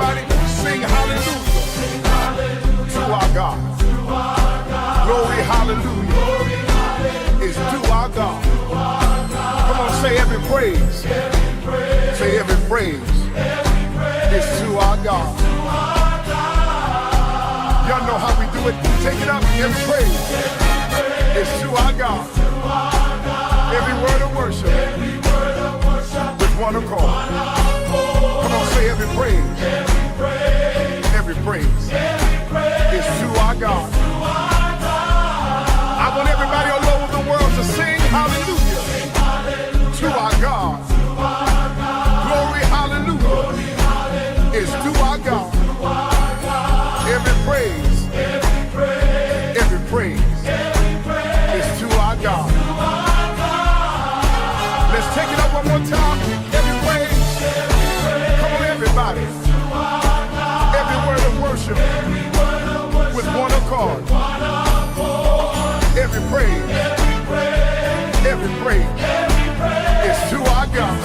everybody sing hallelujah to our God. Glory, hallelujah is to our God. Come on, say every praise. Say every praise is to our God. Y'all know how we do it. Take it up. Every praise is to our God. Every word of worship with one accord. Come on, say every praise. Every praise is to our God. I want everybody all over the world to sing hallelujah to our God. Glory, hallelujah is to our God. Every praise is to our God. Let's take it up one more time. Every praise. Come on, everybody. Every word of worship with one accord. Every praise is to our God.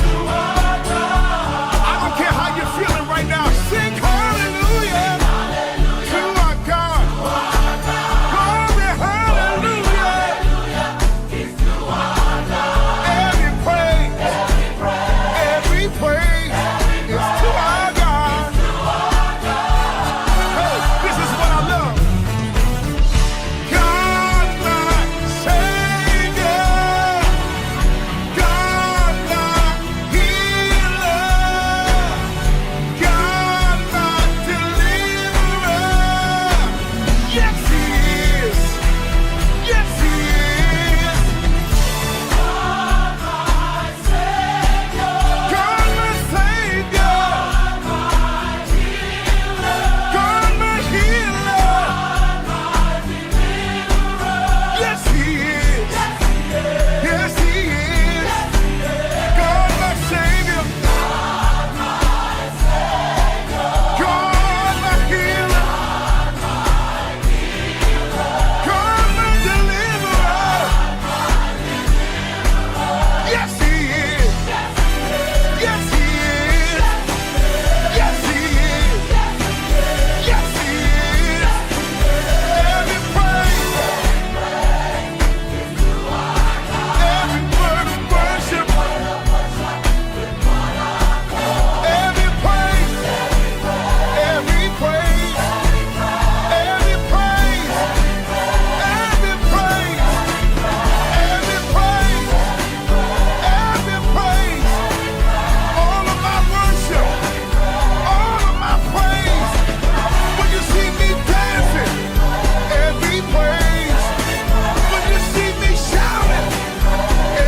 I don't care how you're feeling right now. Sing hallelujah to our God. Glory, hallelujah. Every praise is to our God. Hey, this is what I love. God, my Savior. God, my healer. God, my deliverer. Yes, He is. Yes, He is. God, my Savior. God, my healer. Yes, He is. Yes, He is. God, my Savior. God, my healer. God, my deliverer. Yes, He is. Yes, He is. Yes, He is. Yes, He is. Every praise, every word of worship, every praise, every praise, every praise, every praise, every praise, every praise, all of my worship, all of my praise. When you see me dancing, every praise. When you see me shouting,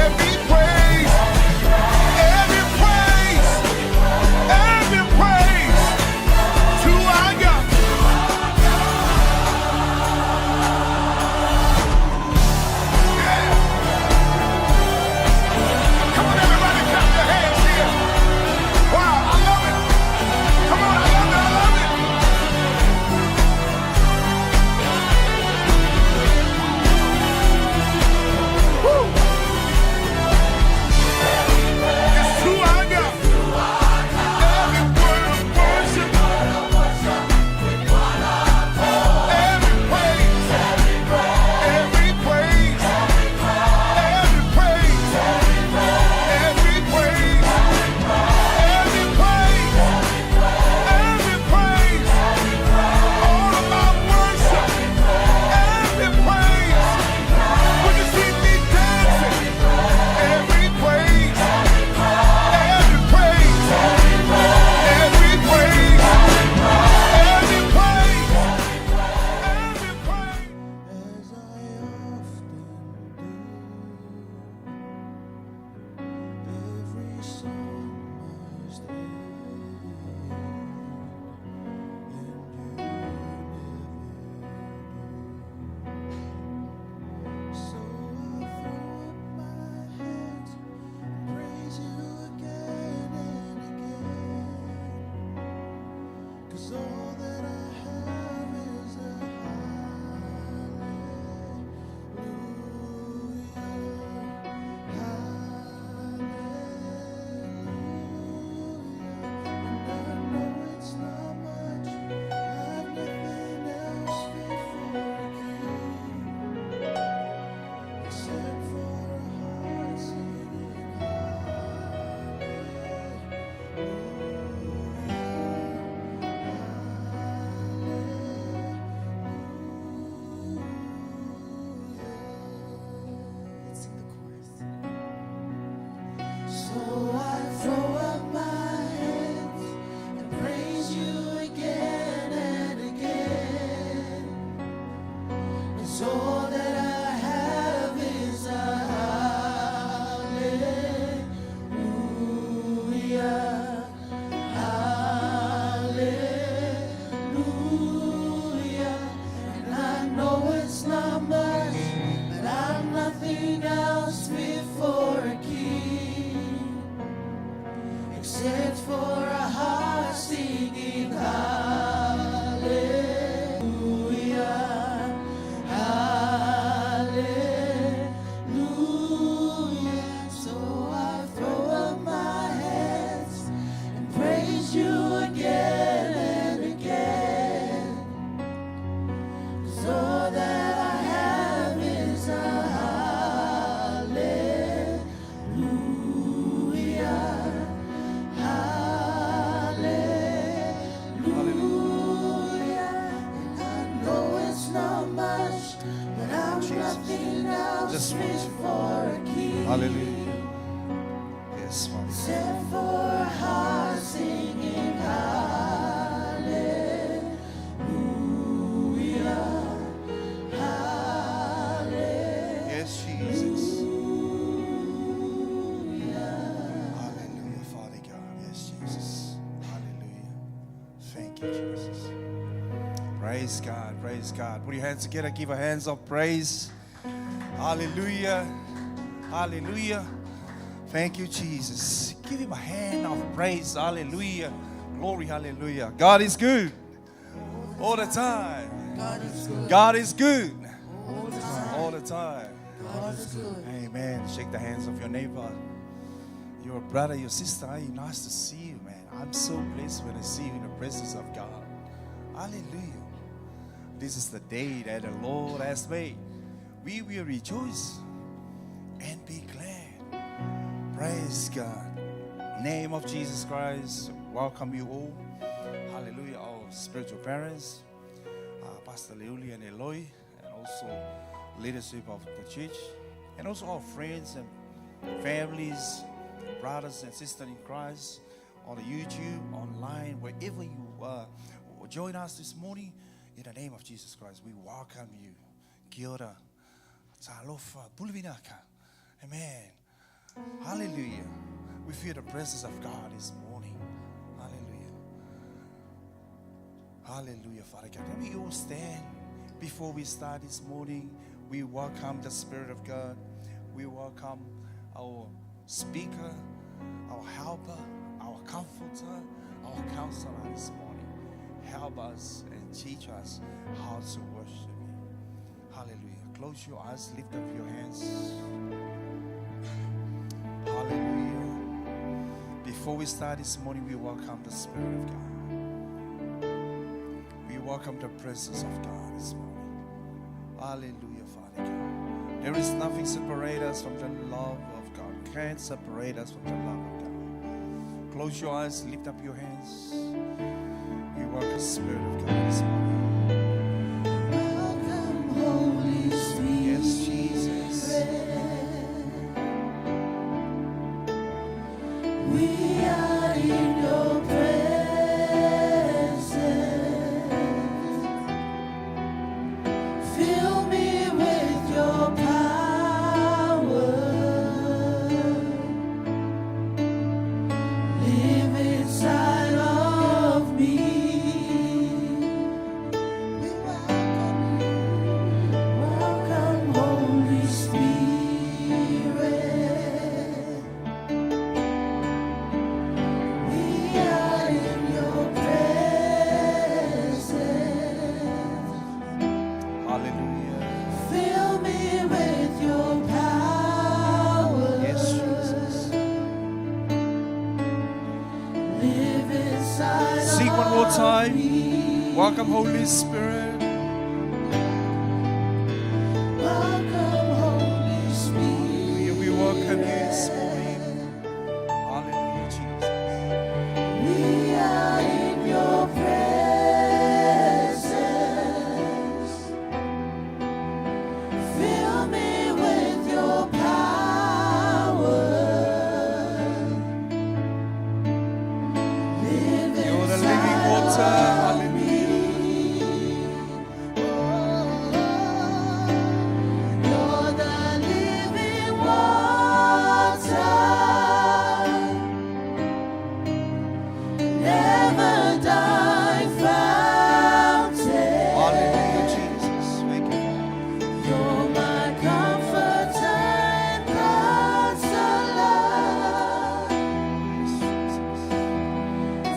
every praise, every praise, every praise to our God. Yeah. Come on, everybody, clap your hands here. Wow, I love it. Come on, I love it, I love it. Woo. It's to our God. Every word of worship, every praise, every praise, every praise, every praise, every praise, every praise, all of my worship, every praise. When you see me dancing, every praise, every praise, every praise, every praise, every praise. As I often do, every song must end, and you never do. So I throw up my hands, praise you again and again, 'cause all that I have is a hallelujah, hallelujah. And I know it's not just want you. Hallelujah. Yes, Father. Set for a heart singing hallelujah, hallelujah. Yes, Jesus. Hallelujah, Father God. Yes, Jesus. Hallelujah. Thank you, Jesus. Praise God. Praise God. Put your hands together. Give a hands of praise. Hallelujah. Hallelujah. Thank you, Jesus. Give him a hand of praise. Hallelujah. Glory. Hallelujah. God is good all the time. God is good all the time. Amen. Shake the hands of your neighbor, your brother, your sister. Hey, nice to see you, man. I'm so blessed when I see you in the presence of God. Hallelujah. This is the day that the Lord has made. We will rejoice and be glad. Praise God. Name of Jesus Christ. Welcome you all. Hallelujah. Our spiritual parents, Pastor Leuli and Eloy, and also leadership of the church, and also our friends and families, brothers and sisters in Christ, on the YouTube, online, wherever you join us this morning. In the name of Jesus Christ, we welcome you. Kia ora. Talofa. Pulvinaka. Amen. Hallelujah. We feel the presence of God this morning. Hallelujah. Hallelujah, Father God. Let me all stand before we start this morning. We welcome the Spirit of God. We welcome our speaker, our helper, our comforter, our counselor this morning. Help us and teach us how to worship Him. Hallelujah. Close your eyes, lift up your hands. Hallelujah. Before we start this morning, we welcome the Spirit of God. We welcome the presence of God this morning. Hallelujah, Father God. There is nothing separate us from the love of God. Can't separate us from the love of God. Close your eyes, lift up your hands. We welcome the Spirit of God this morning. Welcome, Holy Spirit. Yes, Jesus. We are in your presence. Fill me with your power. Live inside of me. We welcome you. Welcome, Holy Spirit. We are in your presence. Hallelujah. Fill me with your power. Yes, Jesus. Live inside Sing one more of time. me. Welcome, Holy Spirit. Welcome, Holy Hallelujah. Spirit. We welcome you this morning. Hallelujah, Jesus. We are in your presence. Fill me with your power. Live You're the living inside water. of Hallelujah. me. You're the living water. Never die fountain. Hallelujah, Jesus. Thank you. You're my comforter and counselor.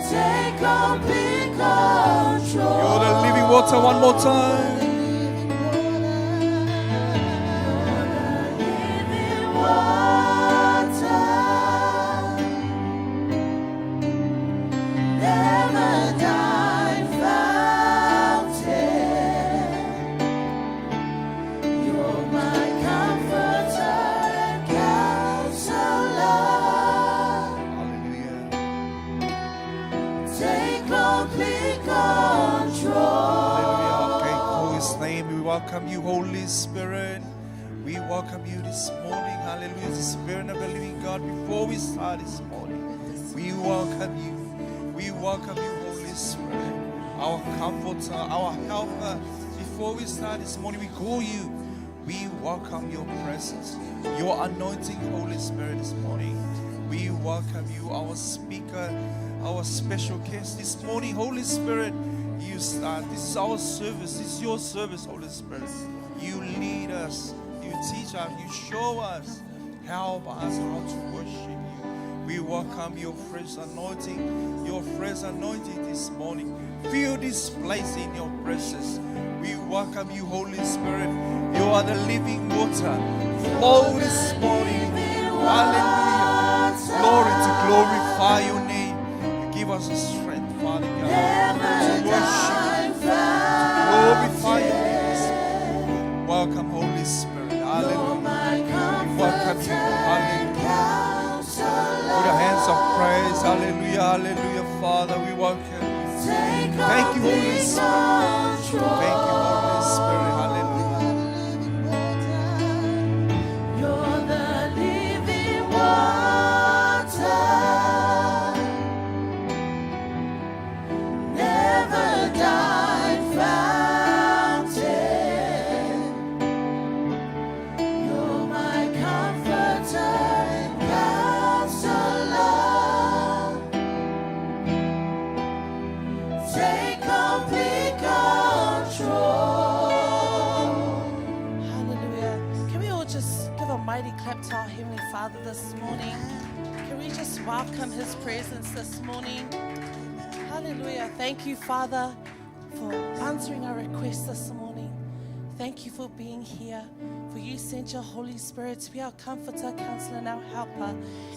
Take complete control. You're the living water. One more time. Living water. Never die fountain. You're my comforter and counselor. Hallelujah. Take complete control. Hallelujah. Okay, call His name. We welcome you, Holy Spirit. We welcome you this morning. Hallelujah. The Spirit of the living God, before we start this morning, we welcome you. We welcome you, Holy Spirit, our comforter, our helper. Before we start this morning, we call you. We welcome your presence, your anointing, Holy Spirit, this morning. We welcome you, our speaker, our special guest this morning. Holy Spirit, you start. This is our service. This is your service, Holy Spirit. You lead us. You teach us. You show us. Help us how to worship you. We welcome your fresh anointing. Your fresh anointing this morning. Fill this place in your presence. We welcome you, Holy Spirit. You are the living water. Flow this morning. Hallelujah. Glory to glorify your name. Give us the strength, Father God, to worship you, to glorify your name. Welcome, Holy Spirit. Hallelujah. We welcome you. Hallelujah. Put your hands of praise. Hallelujah. Hallelujah, Father. We welcome you. Thank you, Holy Spirit. Thank you, Holy Spirit. Hallelujah. You're the living water, never die fountain. You're my comforter and counselor. Take complete control. Hallelujah. Can we all just give a mighty clap to our Heavenly Father this morning? Can we just welcome His presence this morning? Hallelujah. Thank you, Father, for answering our request this morning. Thank you for being here. For you sent your Holy Spirit to be our comforter, counselor, and our helper.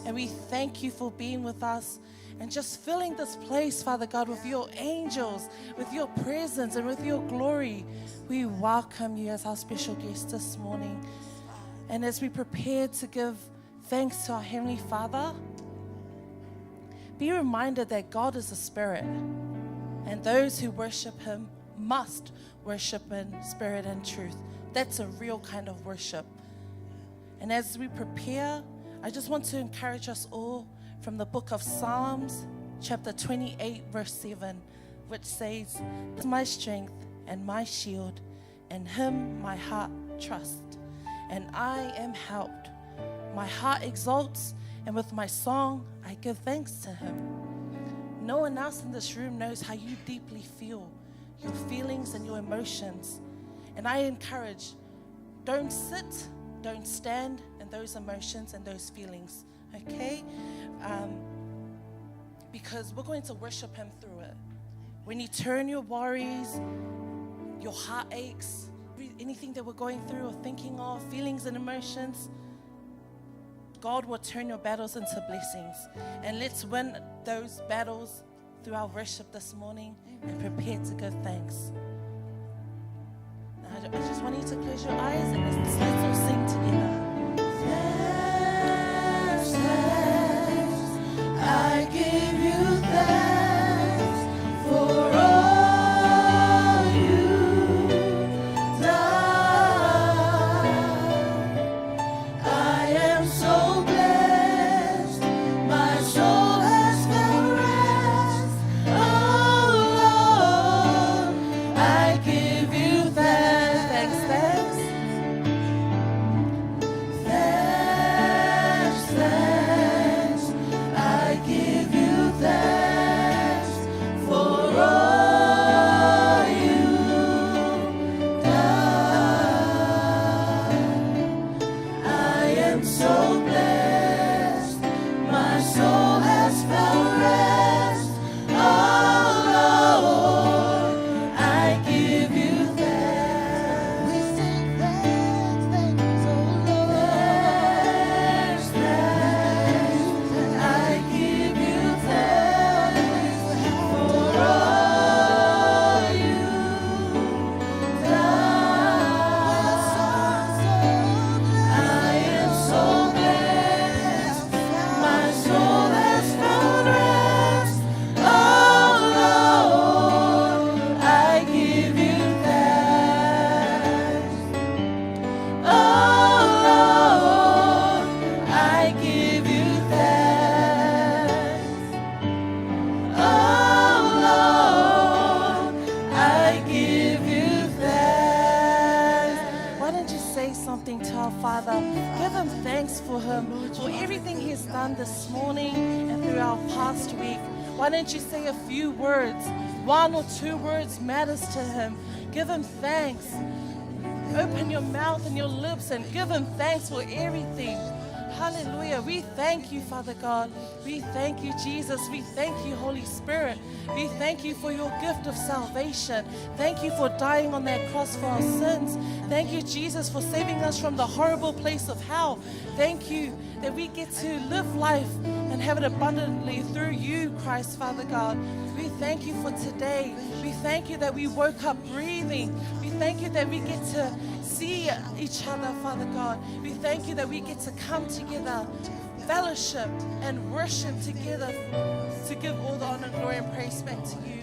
And we thank you for being with us and just filling this place, Father God, with your angels, with your presence, and with your glory. We welcome you as our special guest this morning. And as we prepare to give thanks to our Heavenly Father, be reminded that God is a spirit, and those who worship Him must worship in spirit and truth. That's a real kind of worship. And as we prepare, I just want to encourage us all from the book of Psalms, chapter 28, verse 7, which says, "My strength and my shield, in Him my heart trusts, and I am helped. My heart exalts, and with my song I give thanks to Him." No one else in this room knows how you deeply feel, your feelings and your emotions. And I encourage, don't sit, don't stand in those emotions and those feelings, okay? Because we're going to worship Him through it. When you turn your worries, your heartaches, anything that we're going through or thinking of, feelings and emotions, God will turn your battles into blessings. And let's win those battles through our worship this morning and prepare to give thanks. Now, I just want you to close your eyes and let's all sing together. I give you thanks for all you've done. I am so blessed, my soul has found rest. Oh Lord, I give you thanks. Father. Give him thanks for everything he's done this morning and through our past week. Why don't you say a few words? 1 or 2 words matters to him. Give him thanks. Open your mouth and your lips and give him thanks for everything. Hallelujah. We thank you, Father God. We thank you, Jesus. We thank you, Holy Spirit. We thank you for your gift of salvation. Thank you for dying on that cross for our sins. Thank you, Jesus, for saving us from the horrible place of hell. Thank you that we get to live life and have it abundantly through you, Christ, Father God. We thank you for today. We thank you that we woke up breathing. We thank you that we get to see each other, Father God. We thank you that we get to come together, fellowship, and worship together to give all the honor, glory, and praise back to you.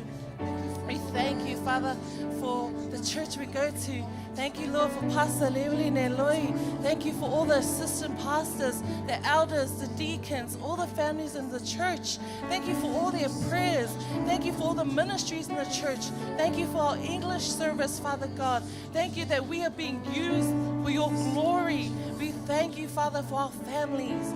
We thank you, Father, for the church we go to. Thank you, Lord, for Pastor Lewin and Eloi. Thank you for all the assistant pastors, the elders, the deacons, all the families in the church. Thank you for all their prayers. Thank you for all the ministries in the church. Thank you for our English service, Father God. Thank you that we are being used for your glory. We thank you, Father, for our families.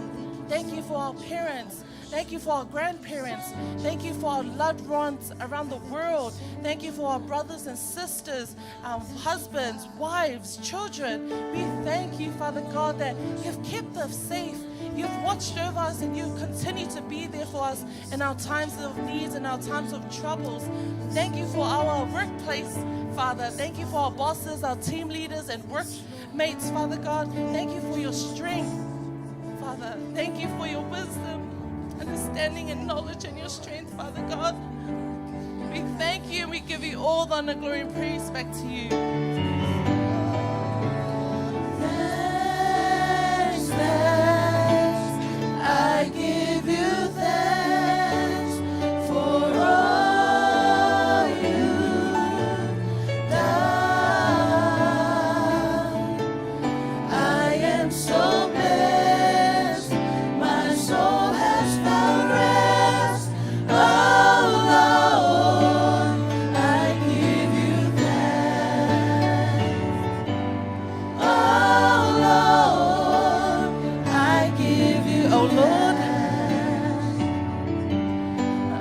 Thank you for our parents. Thank you for our grandparents. Thank you for our loved ones around the world. Thank you for our brothers and sisters, our husbands, wives, children. We thank you, Father God, that you've kept us safe. You've watched over us and you continue to be there for us in our times of needs and our times of troubles. Thank you for our workplace, Father. Thank you for our bosses, our team leaders and workmates, Father God. Thank you for your strength, Father. Thank you for your wisdom, understanding and knowledge and your strength, Father God. We thank you and we give you all the honor, glory, and praise back to you. Thanks, I give you thanks for all you've done. I am so blessed, my soul has found rest. Oh Lord, I give you thanks. Oh Lord, I give you, oh Lord.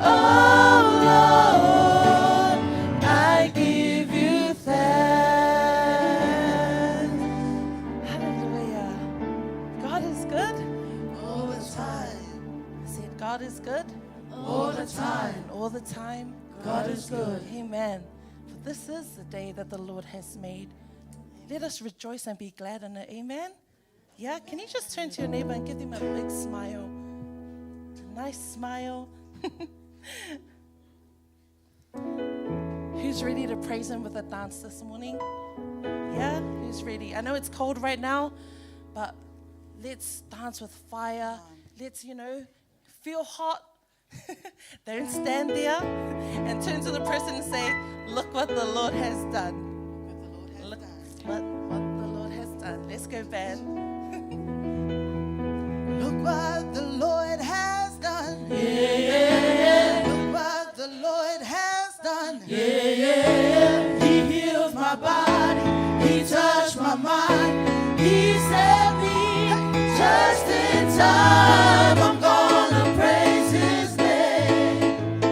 Oh Lord, I give you thanks. Hallelujah. God is good all the time. I said, God is good all the time. And all the time, God is good. Amen. For this is the day that the Lord has made. Let us rejoice and be glad in it. Amen. Yeah, can you just turn to your neighbor and give them a big smile? A nice smile. Who's ready to praise him with a dance this morning? Yeah, who's ready? I know it's cold right now, but let's dance with fire. Let's, feel hot. Don't stand there and turn to the person and say, look what the Lord has done. Look what the Lord has done. Let's go, band. Look what the Lord has done. Yeah. Look what the Lord has done. Yeah. He healed my body. He touched my mind. He set me just in time. I'm gonna praise his name.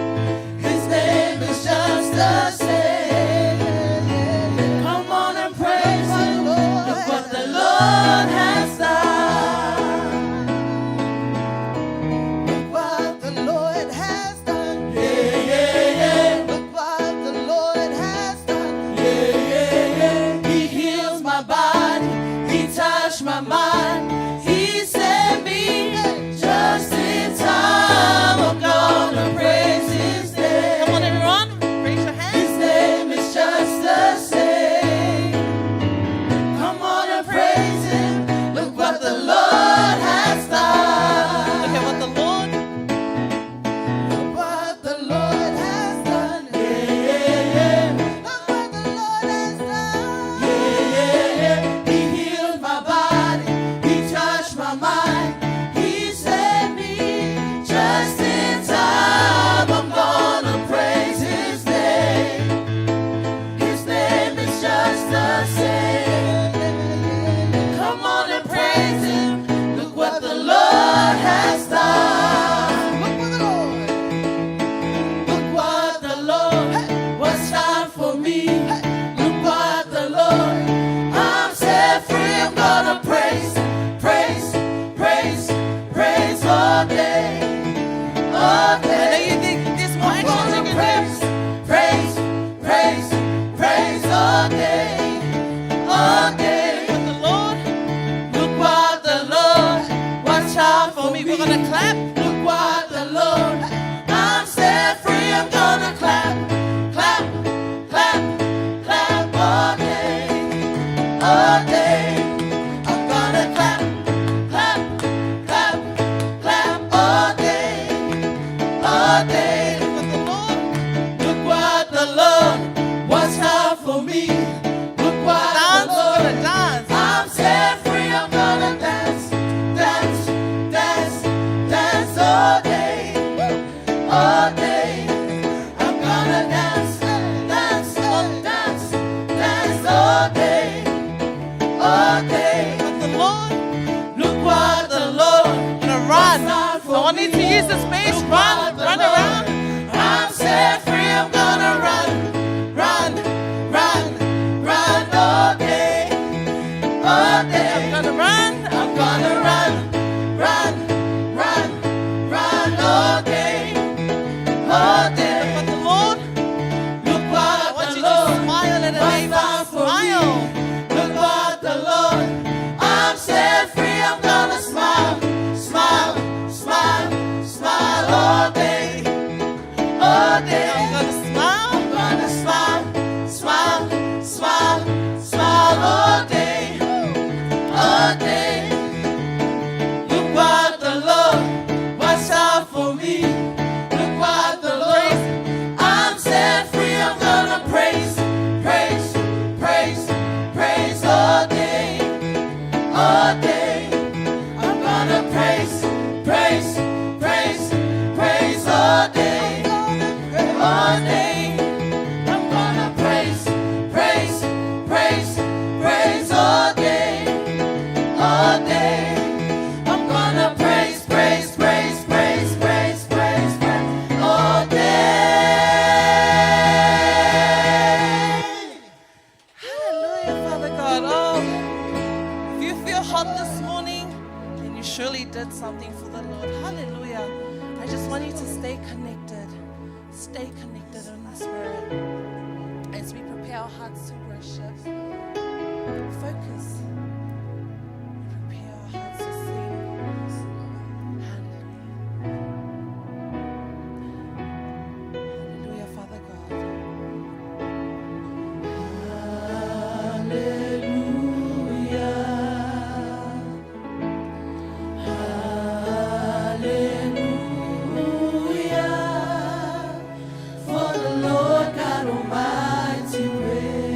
His name is just the same. Come on and praise him. Look what the Lord has done. Look what the Lord has done. Look what the for me. Look what Dance, the Lord. we're gonna dance. I'm set free, I'm gonna dance, dance, dance, dance all day, all day. I'm gonna dance, dance, dance, dance all day, all day. But the Lord, Look what the Lord gonna run. has done for I want you to me. use the space. Look Run, what the run Lord- around. I'm set free, I'm gonna run, run, run, run all day, all day. I'm gonna run. I'm gonna run, run, run, run all day, all day. But the Lord, Look I what want the you to Lord smile at a has neighbor. done for Smile. me. Look what the Lord, I'm set free, I'm gonna smile, smile, smile, smile all day, all day. I'm gonna smile. I'm gonna smile, smile, smile, smile all day, all day. Look what the Lord was out for me. Look what the Lord, I'm set free. I'm gonna praise, praise, praise, praise all day, all day. I'm gonna praise, praise, praise, praise all day, all day. I'm gonna praise, praise, praise, praise all day, all day. I'm gonna praise, praise, praise, praise, praise, praise, praise all day. Hallelujah, Father God. Oh, if you feel hot this morning, then you surely did something for the Lord. Hallelujah. I just want you to stay connected. Stay connected in the Spirit. As we prepare our hearts to worship, focus. Prepare our hearts to sing. Hallelujah. Hallelujah, Father God. For the Lord God Almighty reigns.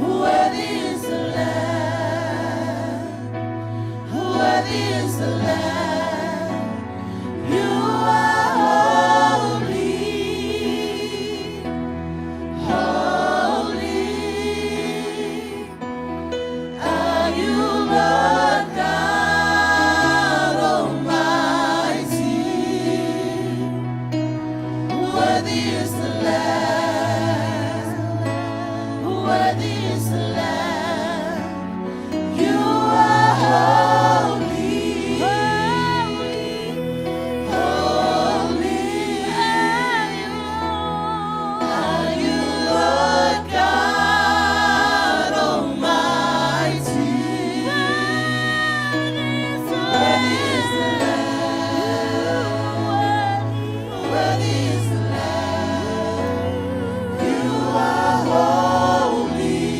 Worthy is the Lamb. You are holy.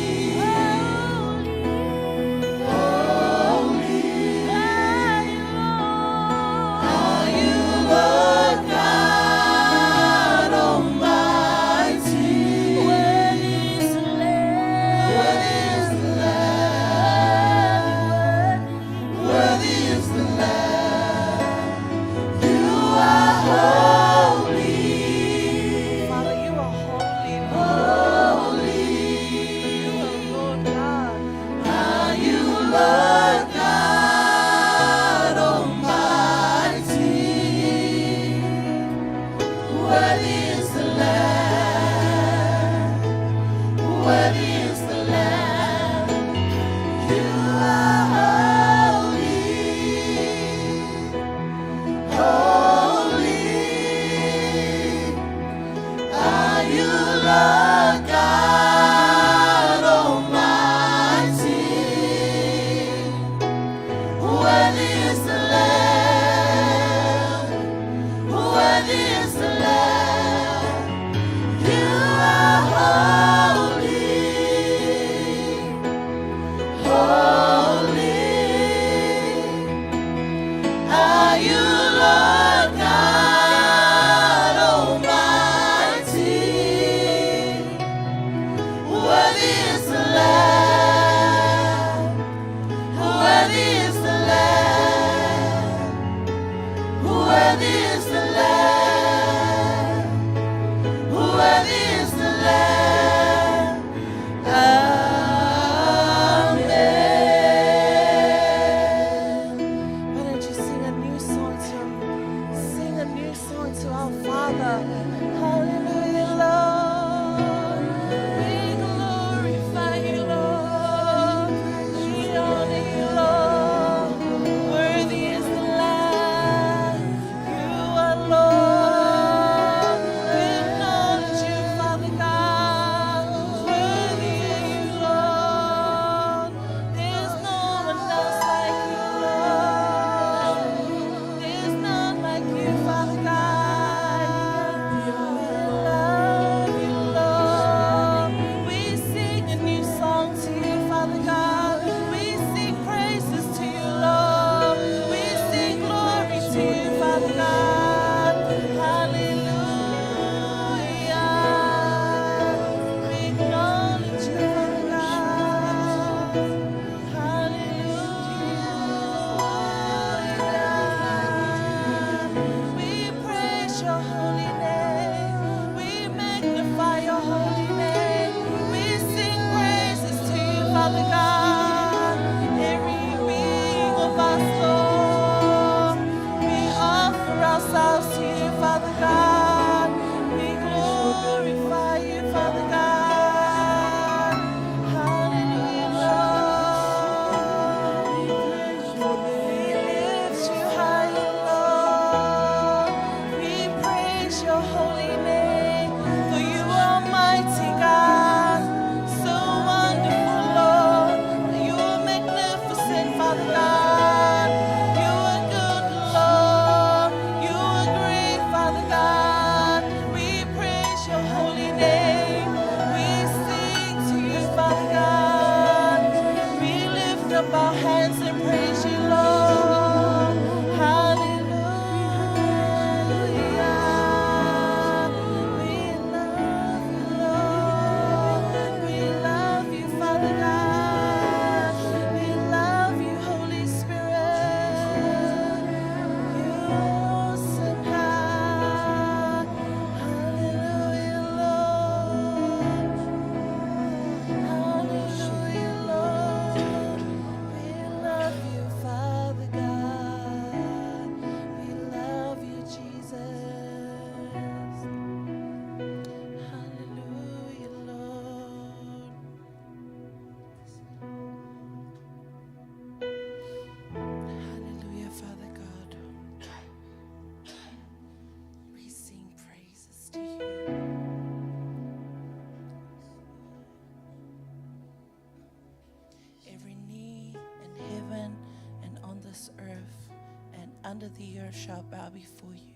under the earth shall bow before you.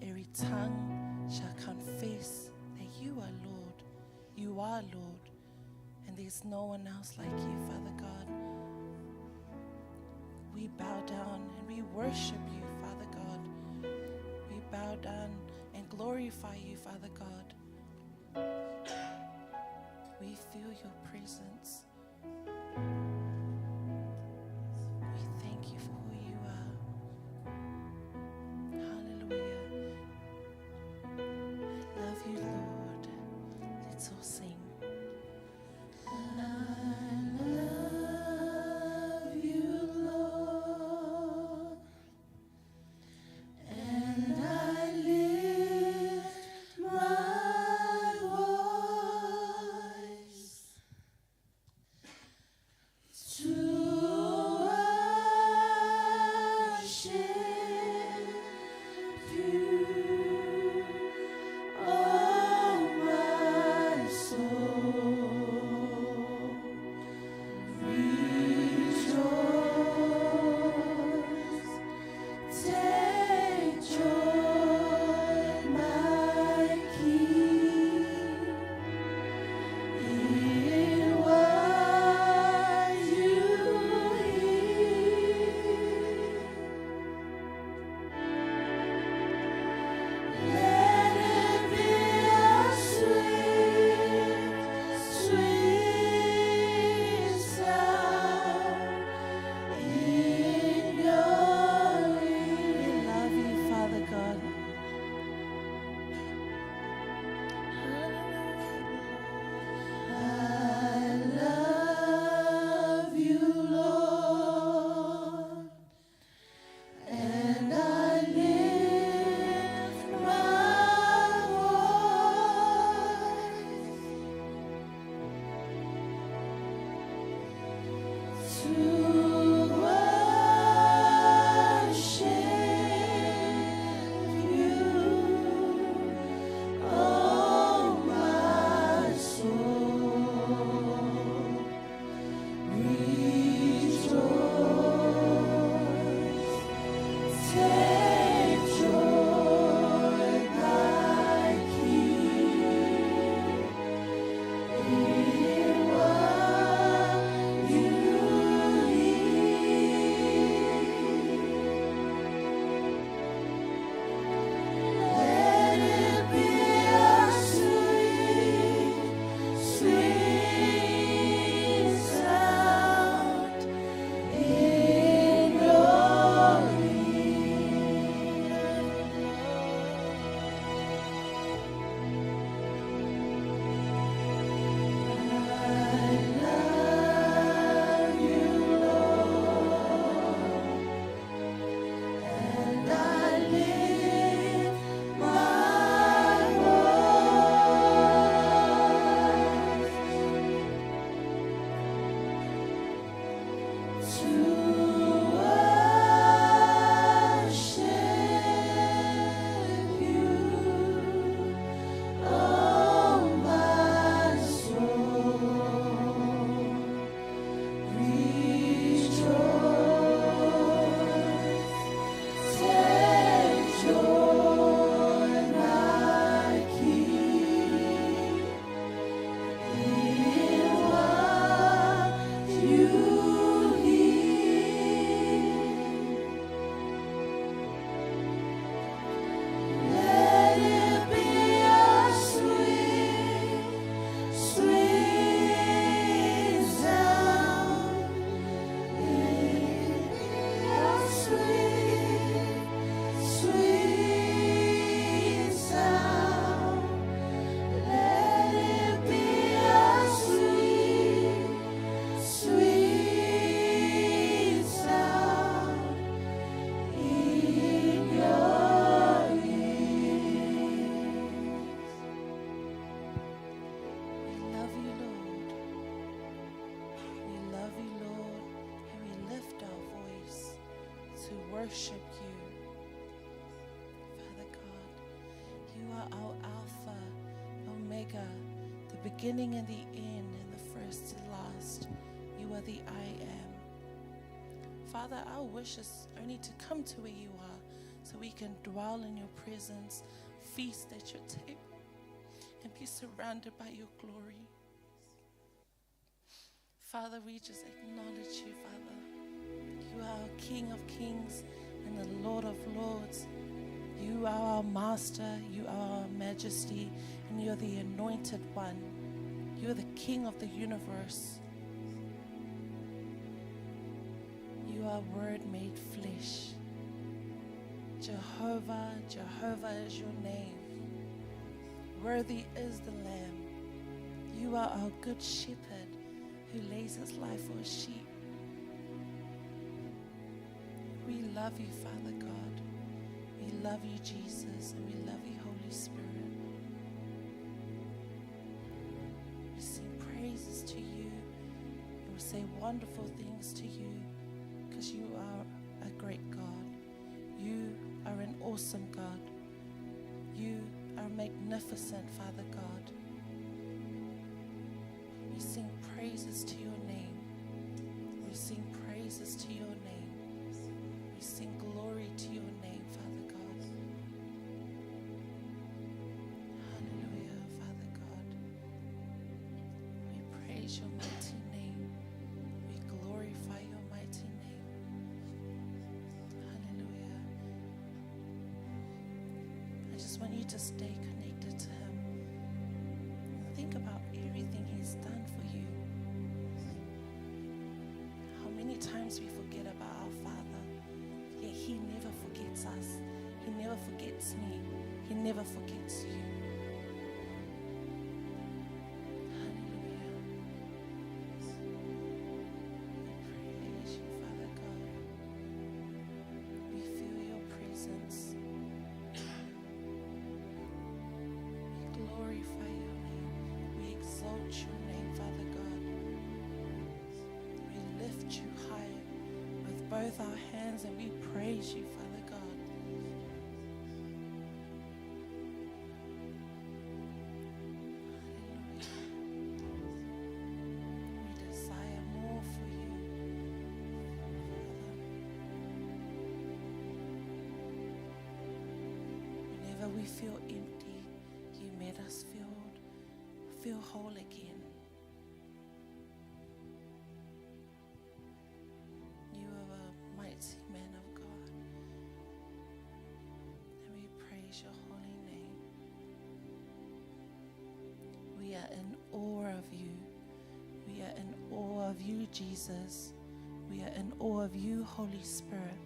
Every tongue shall confess that you are Lord. You are Lord, and there's no one else like you, Father God. We bow down and we worship you, Father God. We bow down and glorify you, Father God. We feel your presence. We thank you for who you are. Hallelujah. Love you, Lord. Let's all sing. worship you. Father God, you are our Alpha, Omega, the beginning and the end, and the first and last. You are the I am. Father, our wish is only to come to where you are so we can dwell in your presence, feast at your table, and be surrounded by your glory. Father, we just acknowledge you, Father. You are our King of kings and the Lord of lords. You are our master, you are our majesty, and you're the anointed one. You're the King of the universe. You are Word made flesh. Jehovah, Jehovah is your name. Worthy is the Lamb. You are our good shepherd who lays his life for his sheep. We love you, Father God. We love you, Jesus, and we love you, Holy Spirit. We sing praises to you, and we say wonderful things to you, because you are a great God. You are an awesome God. You are magnificent, Father God. We sing praises to your name. We sing praises to your name. We sing glory to your name, Father God. Hallelujah, Father God. We praise your mighty name. We glorify your mighty name. Hallelujah. I just want you to stay connected to him. Think about everything he's done for you. How many times we forget about our Father, yet he never forgets us. He never forgets me. He never forgets you. Hallelujah. We praise you, Father God. We feel your presence. We glorify your name. We exalt your name, Father God. We lift you high with both our hands and we praise you, Father God. Hallelujah. We desire more for you, Father. Whenever we feel empty, you made us feel whole again. You are a mighty man of God, and we praise your holy name. We are in awe of you. We are in awe of you, Jesus. We are in awe of you, Holy Spirit.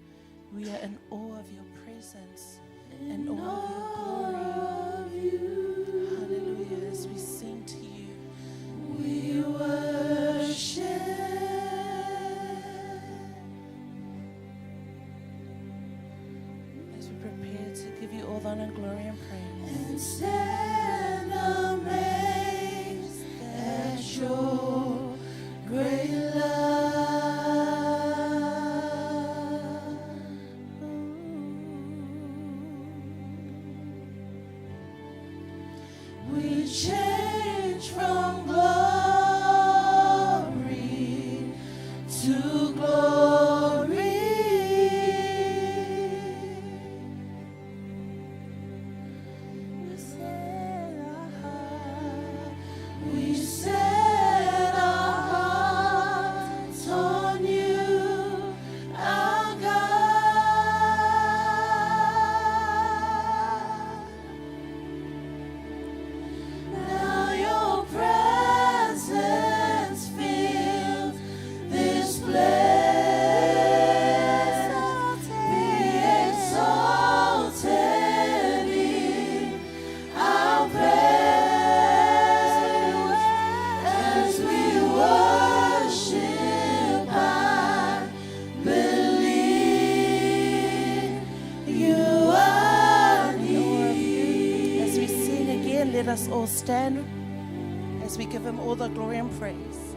We are in awe of your presence and awe of your glory. Hallelujah. As we sing to you, we worship. As we prepare to give you all the honor, glory, and praise. And stand amazed at your great love. We change from glory to glory. We set our hearts on you, our God. Now your presence fills this place. Be exalted in our praise as we worship. I believe you are near. As we sing again, let us all stand as we give him all the glory and praise.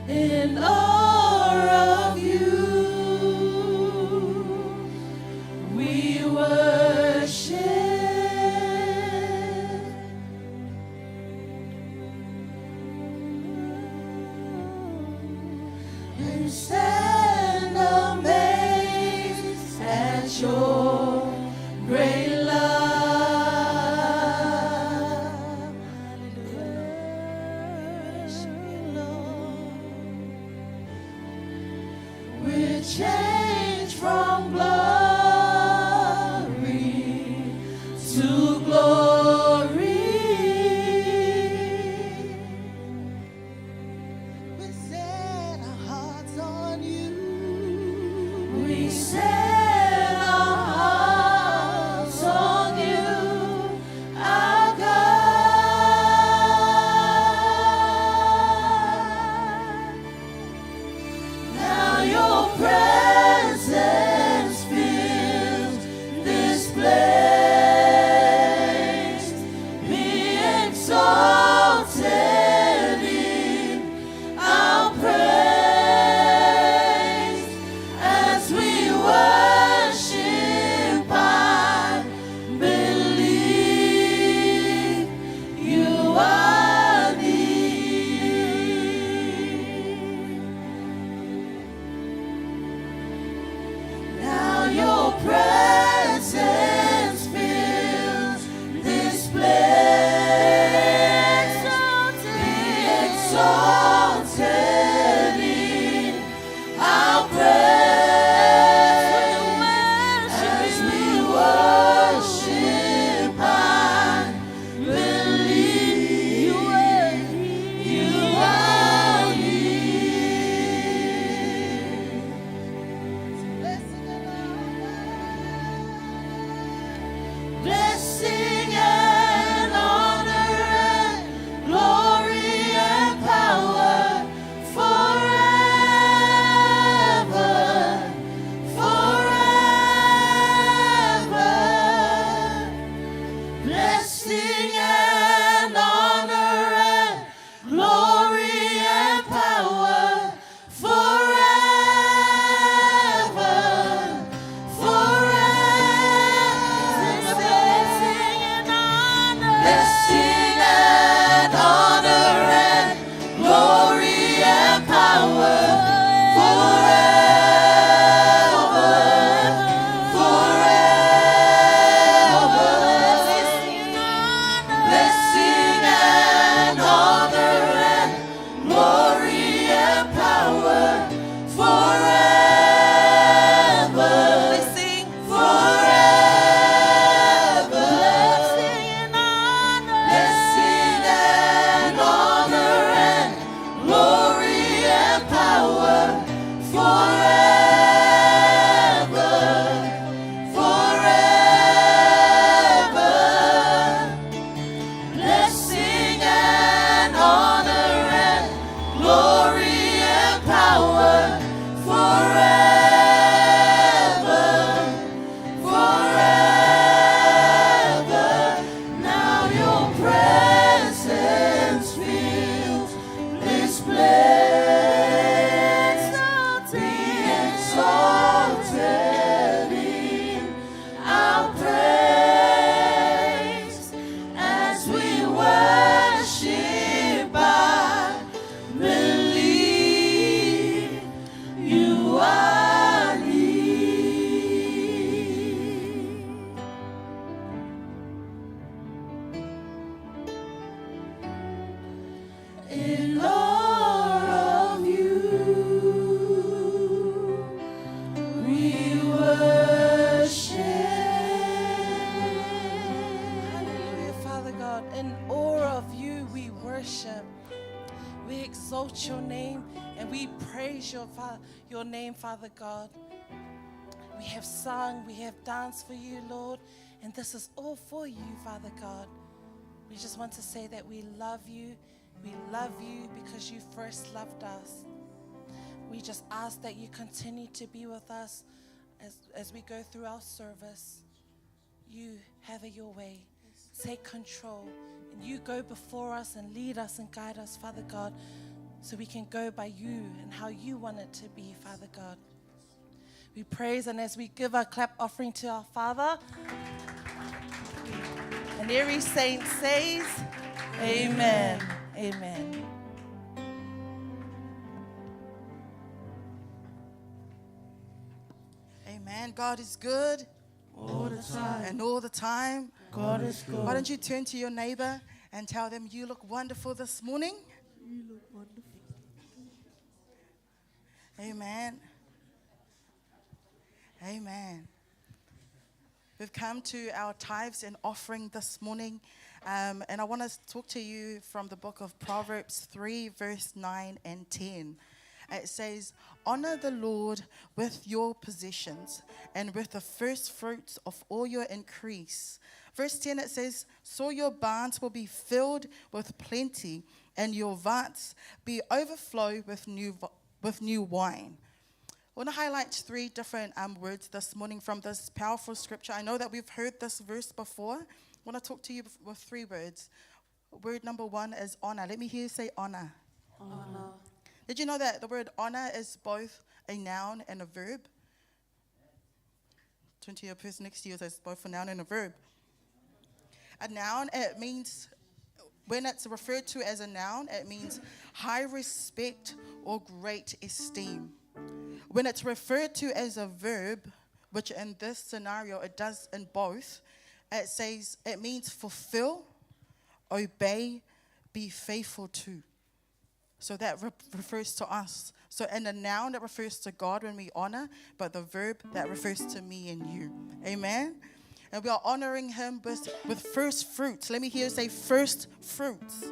In awe of you, we worship. stand amazed at your great love. We're changed from glory to glory. We set our hearts on you. We set our hearts on you, our God. Now your presence fills this place. Be exalted in our praise as we worship. I believe you are near. Now your presence fills this place. Be exalted in our praise as we worship. I believe you are blessing and honor and glory and power forever, forever. Blessing and honor and glory and power forever, forever. Blessing and honor and glory and power forever, forever. Blessing and honor and glory and power forever, forever. Blessing and honor and glory and power forever, forever. Blessing and honor and glory and power forever, forever. Now your presence fills this place. Be exalted in our praise as we worship. I believe you are near. In awe of you, we worship. Hallelujah, Father God. In awe of you, we worship. We exalt your name and we praise your name, Father God. We have sung, we have danced for you, Lord, and this is all for you, Father God. We just want to say that we love you. We love you because you first loved us. We just ask that you continue to be with us as we go through our service. You have it your way. Take control. And you go before us and lead us and guide us, Father God, so we can go by you and how you want it to be, Father God. We praise, and as we give our clap offering to our Father, and every saint says, Amen. Amen. Amen. God is good. All the time. And all the time. God is good. Why don't you turn to your neighbor and tell them you look wonderful this morning? You look wonderful. Amen. Amen. We've come to our tithes and offering this morning. And I want to talk to you from the book of Proverbs 3, verse 9 and 10. It says, honor the Lord with your possessions and with the first fruits of all your increase. Verse 10, it says, so your barns will be filled with plenty and your vats be overflow with new wine. I want to highlight three different words this morning from this powerful scripture. I know that we've heard this verse before. I want to talk to you with three words. Word number one is honor. Let me hear you say honor. Honor. Did you know that the word honor is both a noun and a verb? Turn to your person next to you, it's both a noun and a verb. A noun, it means, when it's referred to as a noun, it means high respect or great esteem. When it's referred to as a verb, which in this scenario it does in both, it says it means fulfill, obey, be faithful to. So that refers to us. So in the noun, that refers to God when we honor, but the verb, that refers to me and you. Amen? And we are honoring him with first fruits. Let me hear you say first fruits.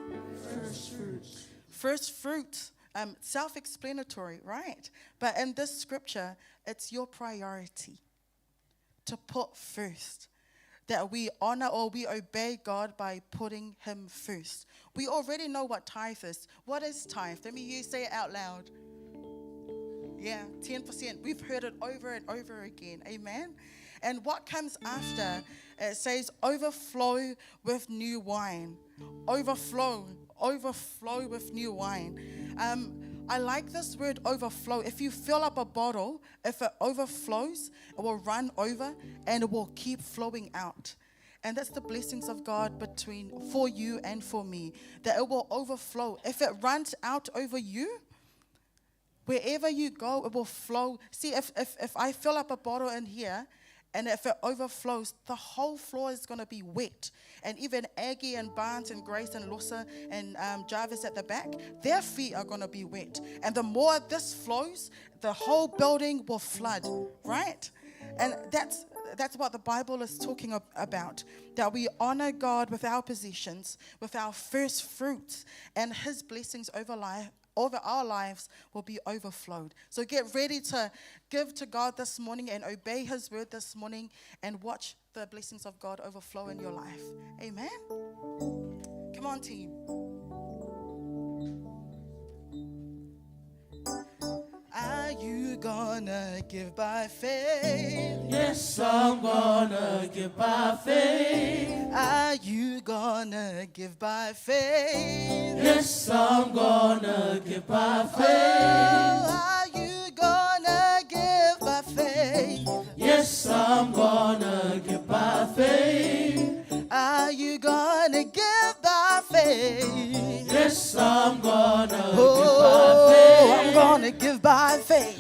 First fruits. First fruits. Self-explanatory, right? But in this scripture, it's your priority to put first. That we honor or we obey God by putting him first. We already know what tithe is. What is tithe? Let me hear you say it out loud. Yeah, 10%. We've heard it over and over again. Amen? And what comes after, it says overflow with new wine. Overflow with new wine. I like this word overflow. If you fill up a bottle, if it overflows, it will run over and it will keep flowing out. And that's the blessings of God for you and for me, that it will overflow. If it runs out over you, wherever you go, it will flow. See, if I fill up a bottle in here, and if it overflows, the whole floor is going to be wet. And even Aggie and Barnes and Grace and Lossa and Jarvis at the back, their feet are going to be wet. And the more this flows, the whole building will flood, right? And that's what the Bible is talking about, that we honor God with our possessions, with our first fruits, and his blessings over our lives will be overflowed. So get ready to give to God this morning and obey his word this morning and watch the blessings of God overflow in your life. Amen? Come on, team. Are you gonna give by faith? Yes, I'm gonna give by faith. Are you gonna give by faith? Yes, I'm gonna give by faith. Oh, are you gonna give by faith? Yes, I'm gonna give by faith. Are you gonna give by faith? Yes, I'm gonna give by faith. I'm gonna give by faith.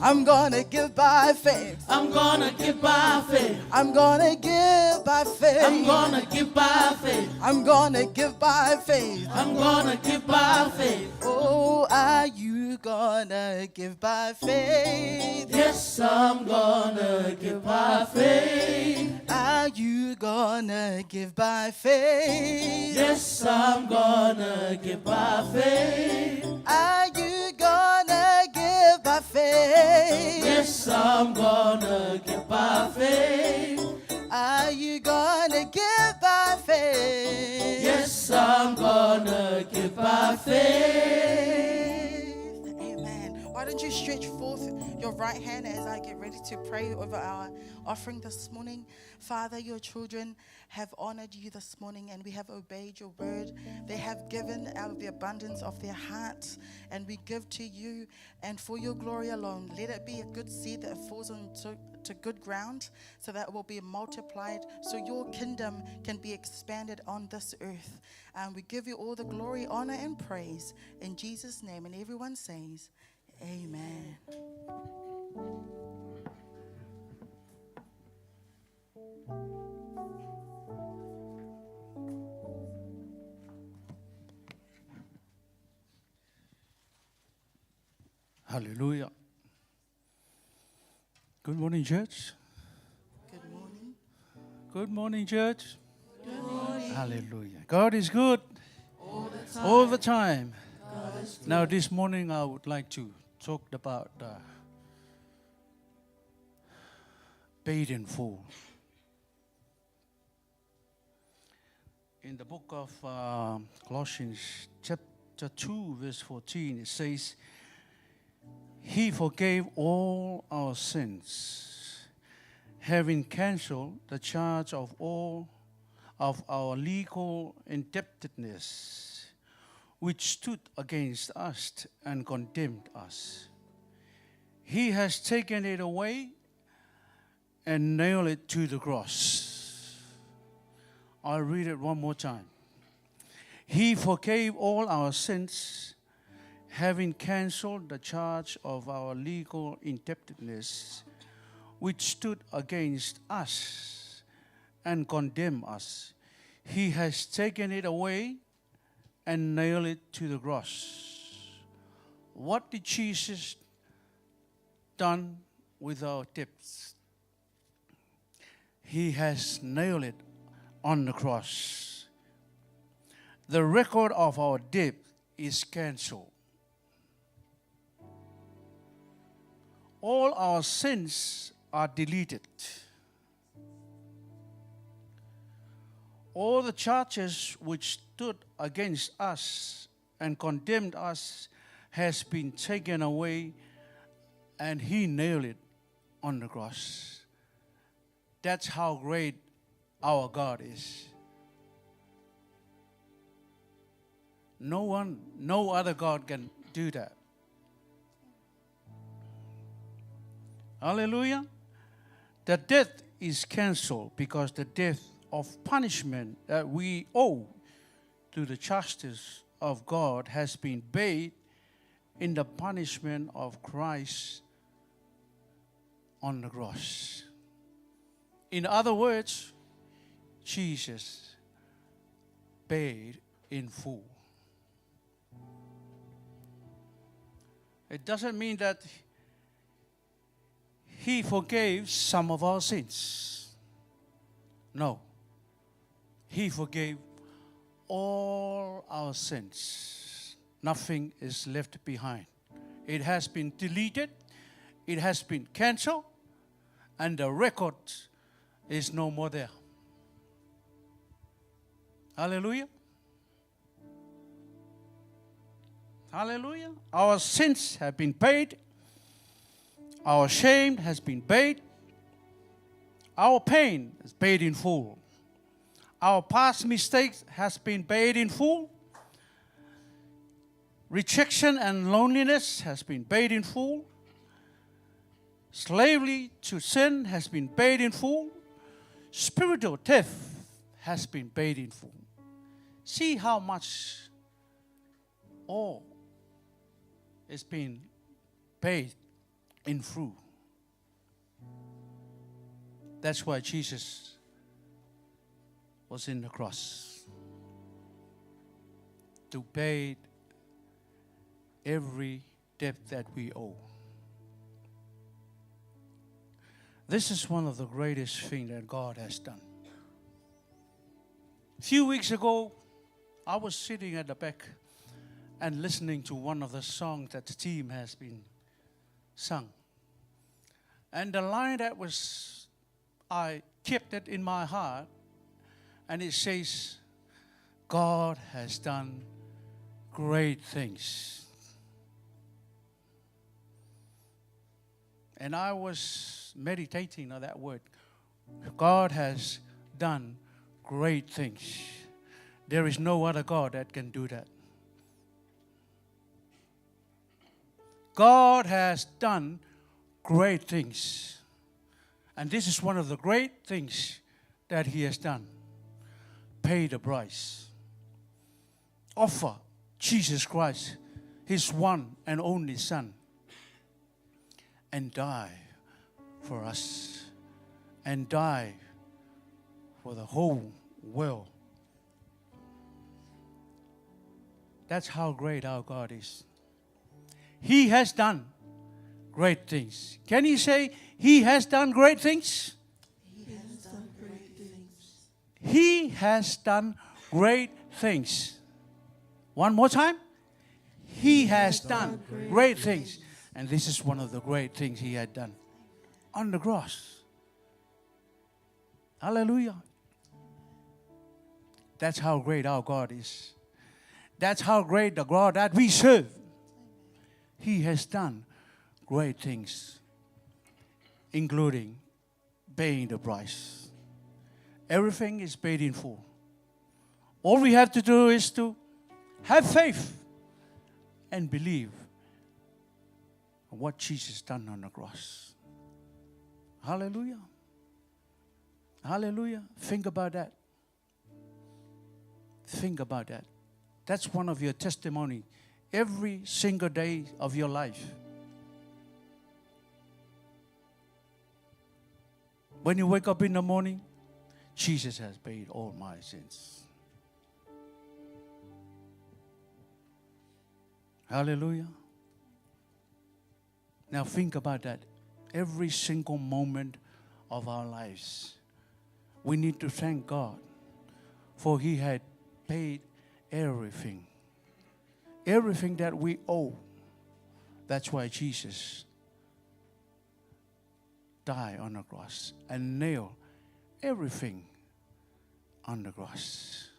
I'm gonna give by faith. I'm gonna give by faith. I'm gonna give by faith. I'm gonna give by faith. I'm gonna give by faith. I'm gonna give by faith. Oh, are you gonna give by faith? Yes, I'm gonna give by faith. Are you gonna give by faith? Yes, I'm gonna give by faith. Are you gonna give by faith? Yes, I'm gonna give by faith. Are you gonna give by faith? Yes, I'm gonna give by faith. Amen. Why don't you stretch forth your right hand as I get ready to pray over our offering this morning. Father, your children have honored you this morning and we have obeyed your word. They have given out of the abundance of their hearts and we give to you and for your glory alone. Let it be a good seed that falls into good ground so that it will be multiplied so your kingdom can be expanded on this earth. We give you all the glory, honor, and praise in Jesus' name. And everyone says, Amen. Hallelujah. Good morning, church. Good morning. Good morning, church. Good morning. Hallelujah. God is good all the time. Now, this morning I would like to talk about paid in full. In the book of Colossians, chapter 2, verse 14, it says, He forgave all our sins, having cancelled the charge of all of our legal indebtedness, which stood against us and condemned us. He has taken it away and nailed it to the cross. I'll read it one more time. He forgave all our sins, having cancelled the charge of our legal indebtedness, which stood against us and condemned us. He has taken it away and nailed it to the cross. What did Jesus done with our debts? He has nailed it on the cross. The record of our debt is cancelled. All our sins are deleted. All the charges which stood against us and condemned us has been taken away, and He nailed it on the cross. That's how great our God is. No other God can do that. Hallelujah. The death is cancelled because the death of punishment that we owe to the justice of God has been paid in the punishment of Christ on the cross. In other words, Jesus paid in full. It doesn't mean that He forgave some of our sins. No. He forgave all our sins. Nothing is left behind. It has been deleted. It has been cancelled. And the record is no more there. Hallelujah. Hallelujah. Our sins have been paid. Our shame has been paid. Our pain is paid in full. Our past mistakes has been paid in full. Rejection and loneliness has been paid in full. Slavery to sin has been paid in full. Spiritual death has been paid in full. See how much all is being paid in full. That's why Jesus was in the cross, to pay every debt that we owe. This is one of the greatest things that God has done. A few weeks ago, I was sitting at the back and listening to one of the songs that the team has been sung. And the line that was, I kept it in my heart, and it says, God has done great things. And I was meditating on that word. God has done great things. There is no other God that can do that. God has done great things. And this is one of the great things that He has done. Pay the price. Offer Jesus Christ, His one and only Son, and die for us, and die for the whole world. That's how great our God is. He has done great things. Can you say, He has done great things? He has done great things. He has done great things. One more time. He has done great things. And this is one of the great things He had done on the cross. Hallelujah. That's how great our God is. That's how great the God that we serve. He has done great things, including paying the price. Everything is paid in full. All we have to do is to have faith and believe in what Jesus done on the cross. Hallelujah. Hallelujah. Think about that. Think about that. That's one of your testimony every single day of your life. When you wake up in the morning, Jesus has paid all my sins. Hallelujah. Now think about that. Every single moment of our lives, we need to thank God, for He had paid everything. Everything that we owe. That's why Jesus died on the cross and nailed everything on the cross.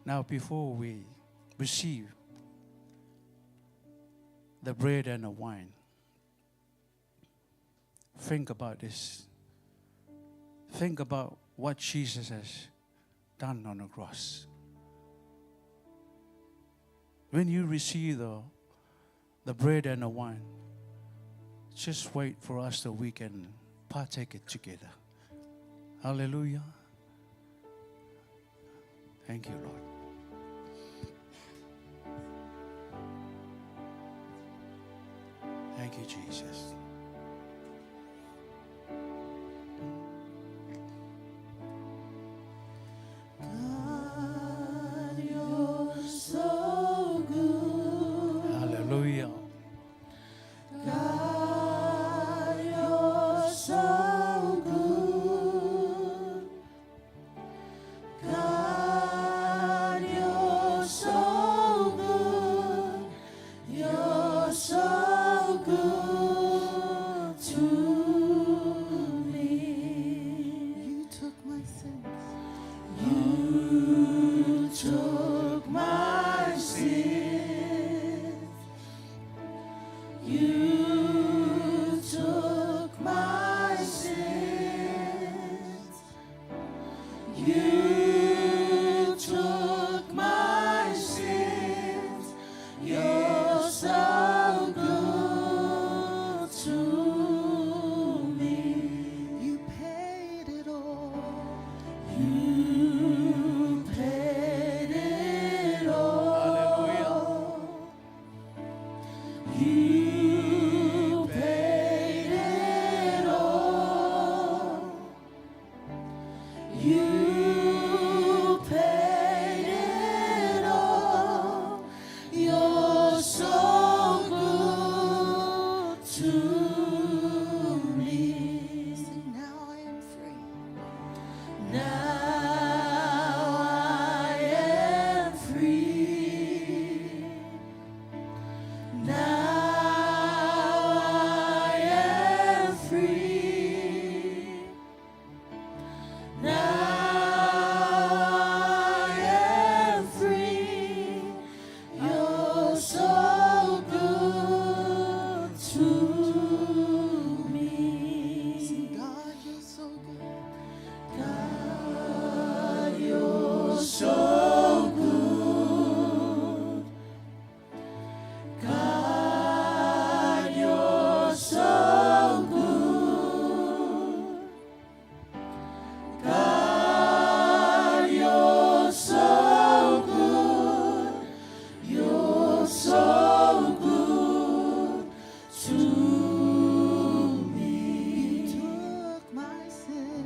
Now, before we receive the bread and the wine, think about this. Think about what Jesus has done on the cross. When you receive the bread and the wine, just wait for us so we can partake it together. Hallelujah. Thank you, Lord. Thank you, Jesus. God, you're so good. Hallelujah. God, you're so good. God, you're so good. You're so good to me. You took my sins. You took my sins. You took my sins. You took my sins. You're so good to me. You paid it all. You paid it all. You paid it all. You paid it all. You're so good to me. Now I am free. Now I am free. Now I am free. Now I am free. You're so good to me. God, you're so good. God, you're so good. God, you're so good. God, you're so good. You're so good to me. You took my sin.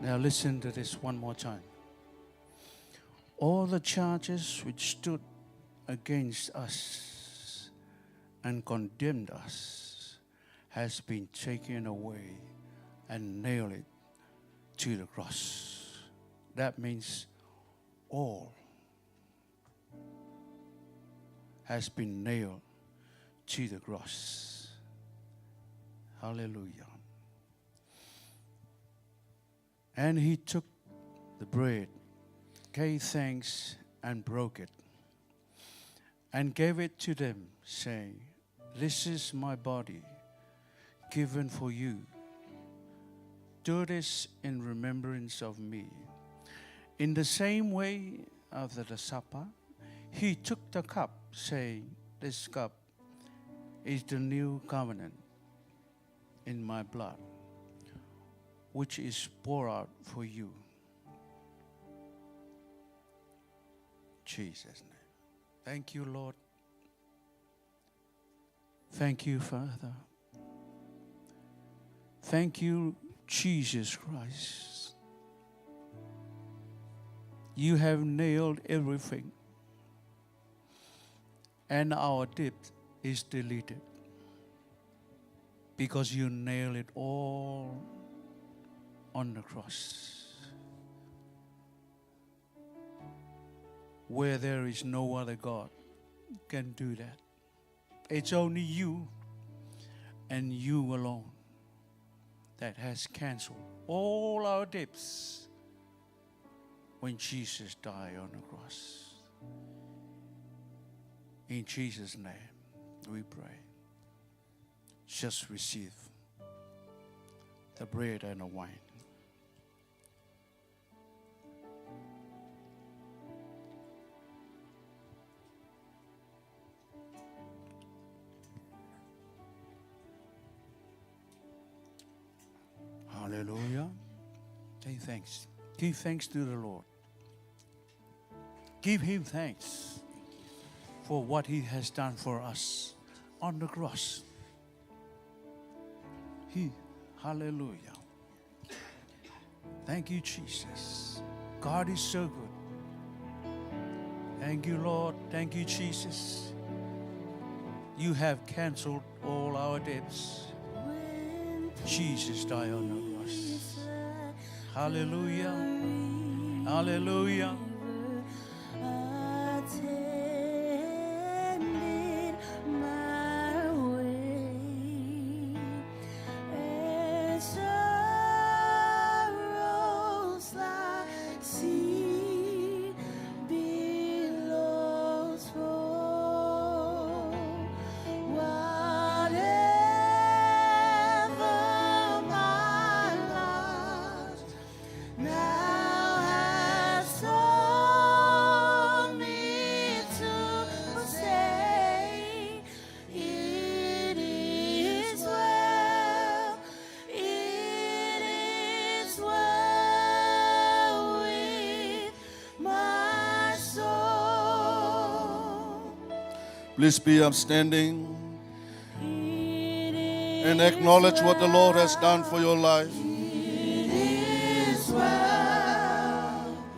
Now listen to this one more time. All the charges which stood against us and condemned us has been taken away and nailed it to the cross. That means all has been nailed to the cross. Hallelujah. And he took the bread, gave thanks, and broke it, and gave it to them, saying, "This is my body, given for you. Do this in remembrance of me." In the same way, after the supper, he took the cup, saying, "This cup is the new covenant in my blood, which is poured out for you." Jesus' name. Thank you, Lord. Thank you, Father. Thank you, Jesus Christ. You have nailed everything, and our debt is deleted because you nailed it all on the cross, where there is no other God can do that. It's only you and you alone that has canceled all our debts when Jesus died on the cross. In Jesus' name we pray. Just receive the bread and the wine. Hallelujah. Give thanks. Give thanks to the Lord. Give Him thanks for what He has done for us on the cross. Hallelujah. Thank you, Jesus. God is so good. Thank you, Lord. Thank you, Jesus. You have canceled all our debts. Jesus died on the cross. Hallelujah. Hallelujah. Please be upstanding and acknowledge what the Lord has done for your life.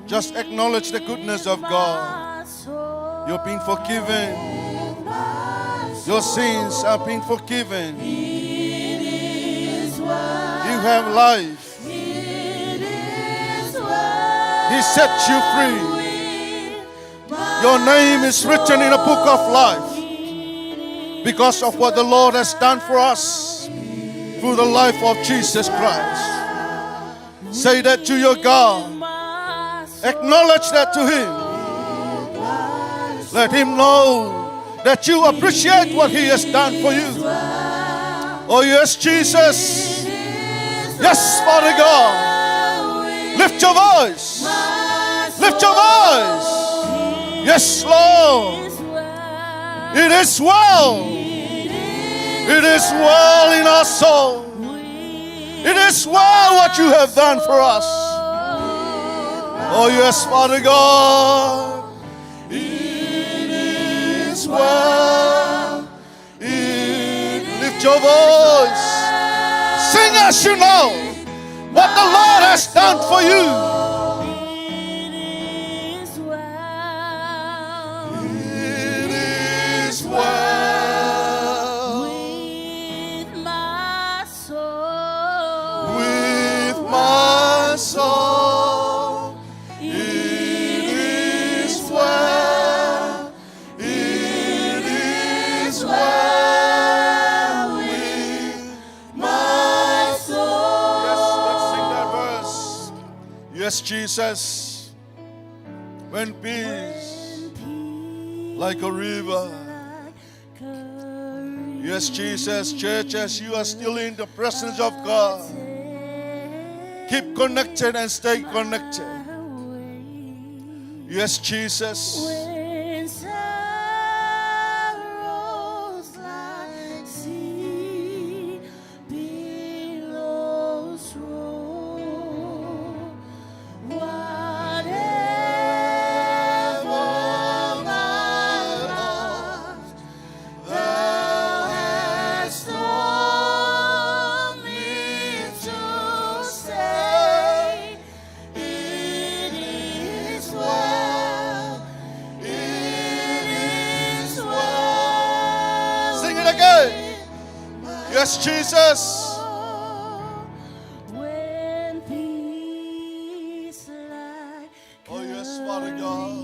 Just acknowledge the goodness of God. You've been forgiven. Your sins have been forgiven. You have life. He set you free. Your name is written in a book of life because of what the Lord has done for us through the life of Jesus Christ. Say that to your God. Acknowledge that to Him. Let Him know that you appreciate what He has done for you. Oh yes, Jesus. Yes, Father God. Lift your voice. Lift your voice. Yes, Lord. It is well. It is well in our soul. It is well what you have done for us. Oh yes, Father God. It is well. Lift your voice. Sing as you know what the Lord has done for you. Yes, Jesus. When peace like a river. Yes, Jesus. Church, as you are still in the presence of God, keep connected and stay connected. Yes, Jesus. When sorrows like sea billows roll, whatever my lot, Thou hast told me to say, it is well, it is well. Sing it again. Yes, Jesus. When peace like Oh, yes, Father God.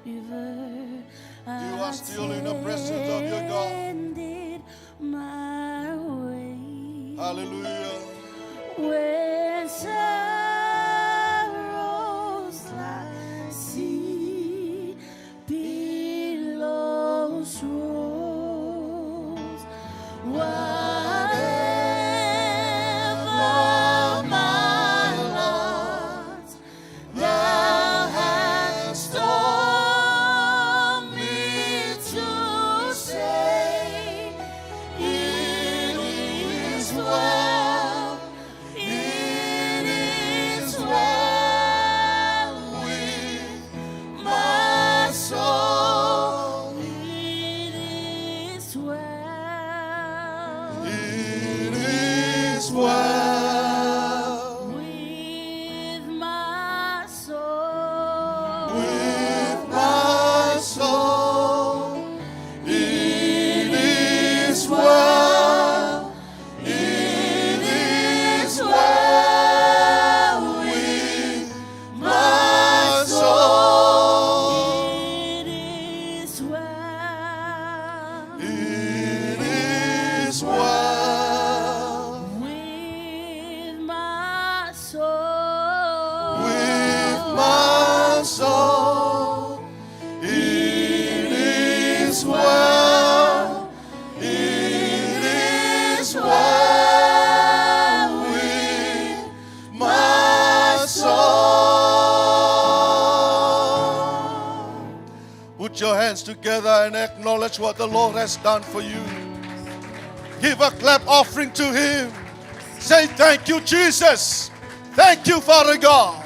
river, You are still in the presence of your God. attended my way. Hallelujah. When sorrows like sea billows rolls, whatever my lot, Thou hast told me to say, it is well, it is well with my soul, it is well. It is well With my soul, with my soul. It is well. It is well with my soul. it is well. It is well With my soul, with my soul. It is well. It is well with my soul. Put your hands together and acknowledge what the Lord has done for you. Give a clap offering to Him. Say, thank you, Jesus. Thank you, Father God.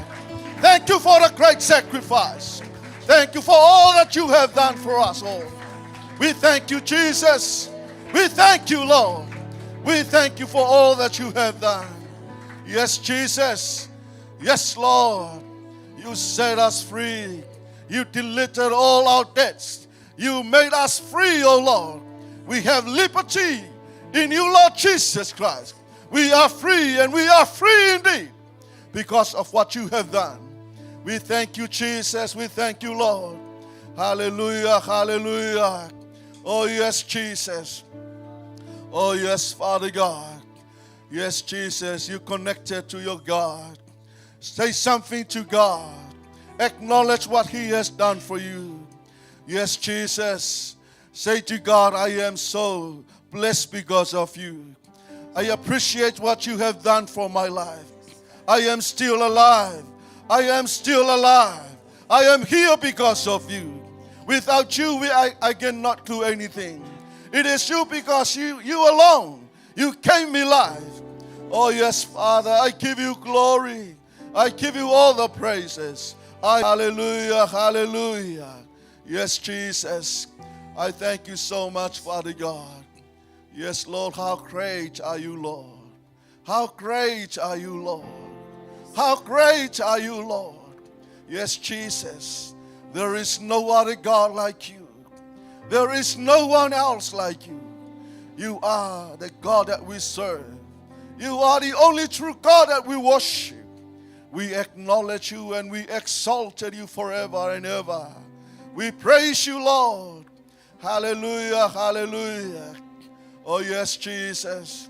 Thank you for the great sacrifice. Thank you for all that you have done for us all. We thank you, Jesus. We thank you, Lord. We thank you for all that you have done. Yes, Jesus. Yes, Lord. You set us free. You delivered all our debts. You made us free, O Lord. We have liberty in you, Lord Jesus Christ. We are free, and we are free indeed because of what you have done. We thank you, Jesus. We thank you, Lord. Hallelujah, hallelujah. Oh, yes, Jesus. Oh, yes, Father God. Yes, Jesus, you connected to your God. Say something to God. Acknowledge what He has done for you. Yes, Jesus. Say to God, I am so blessed because of you. I appreciate what you have done for my life. I am still alive. I am still alive. I am here because of you. Without you, I cannot do anything. It is you, because you alone, you came me life. Oh yes, Father, I give you glory. I give you all the praises. Hallelujah, hallelujah. Yes, Jesus. I thank you so much, Father God. Yes, Lord, how great are you, Lord. How great are you, Lord. How great are you, Lord. Yes, Jesus. There is no other God like you. There is no one else like you. You are the God that we serve. You are the only true God that we worship. We acknowledge you and we exalted you forever and ever. We praise you, Lord. Hallelujah, hallelujah. Oh, yes, Jesus.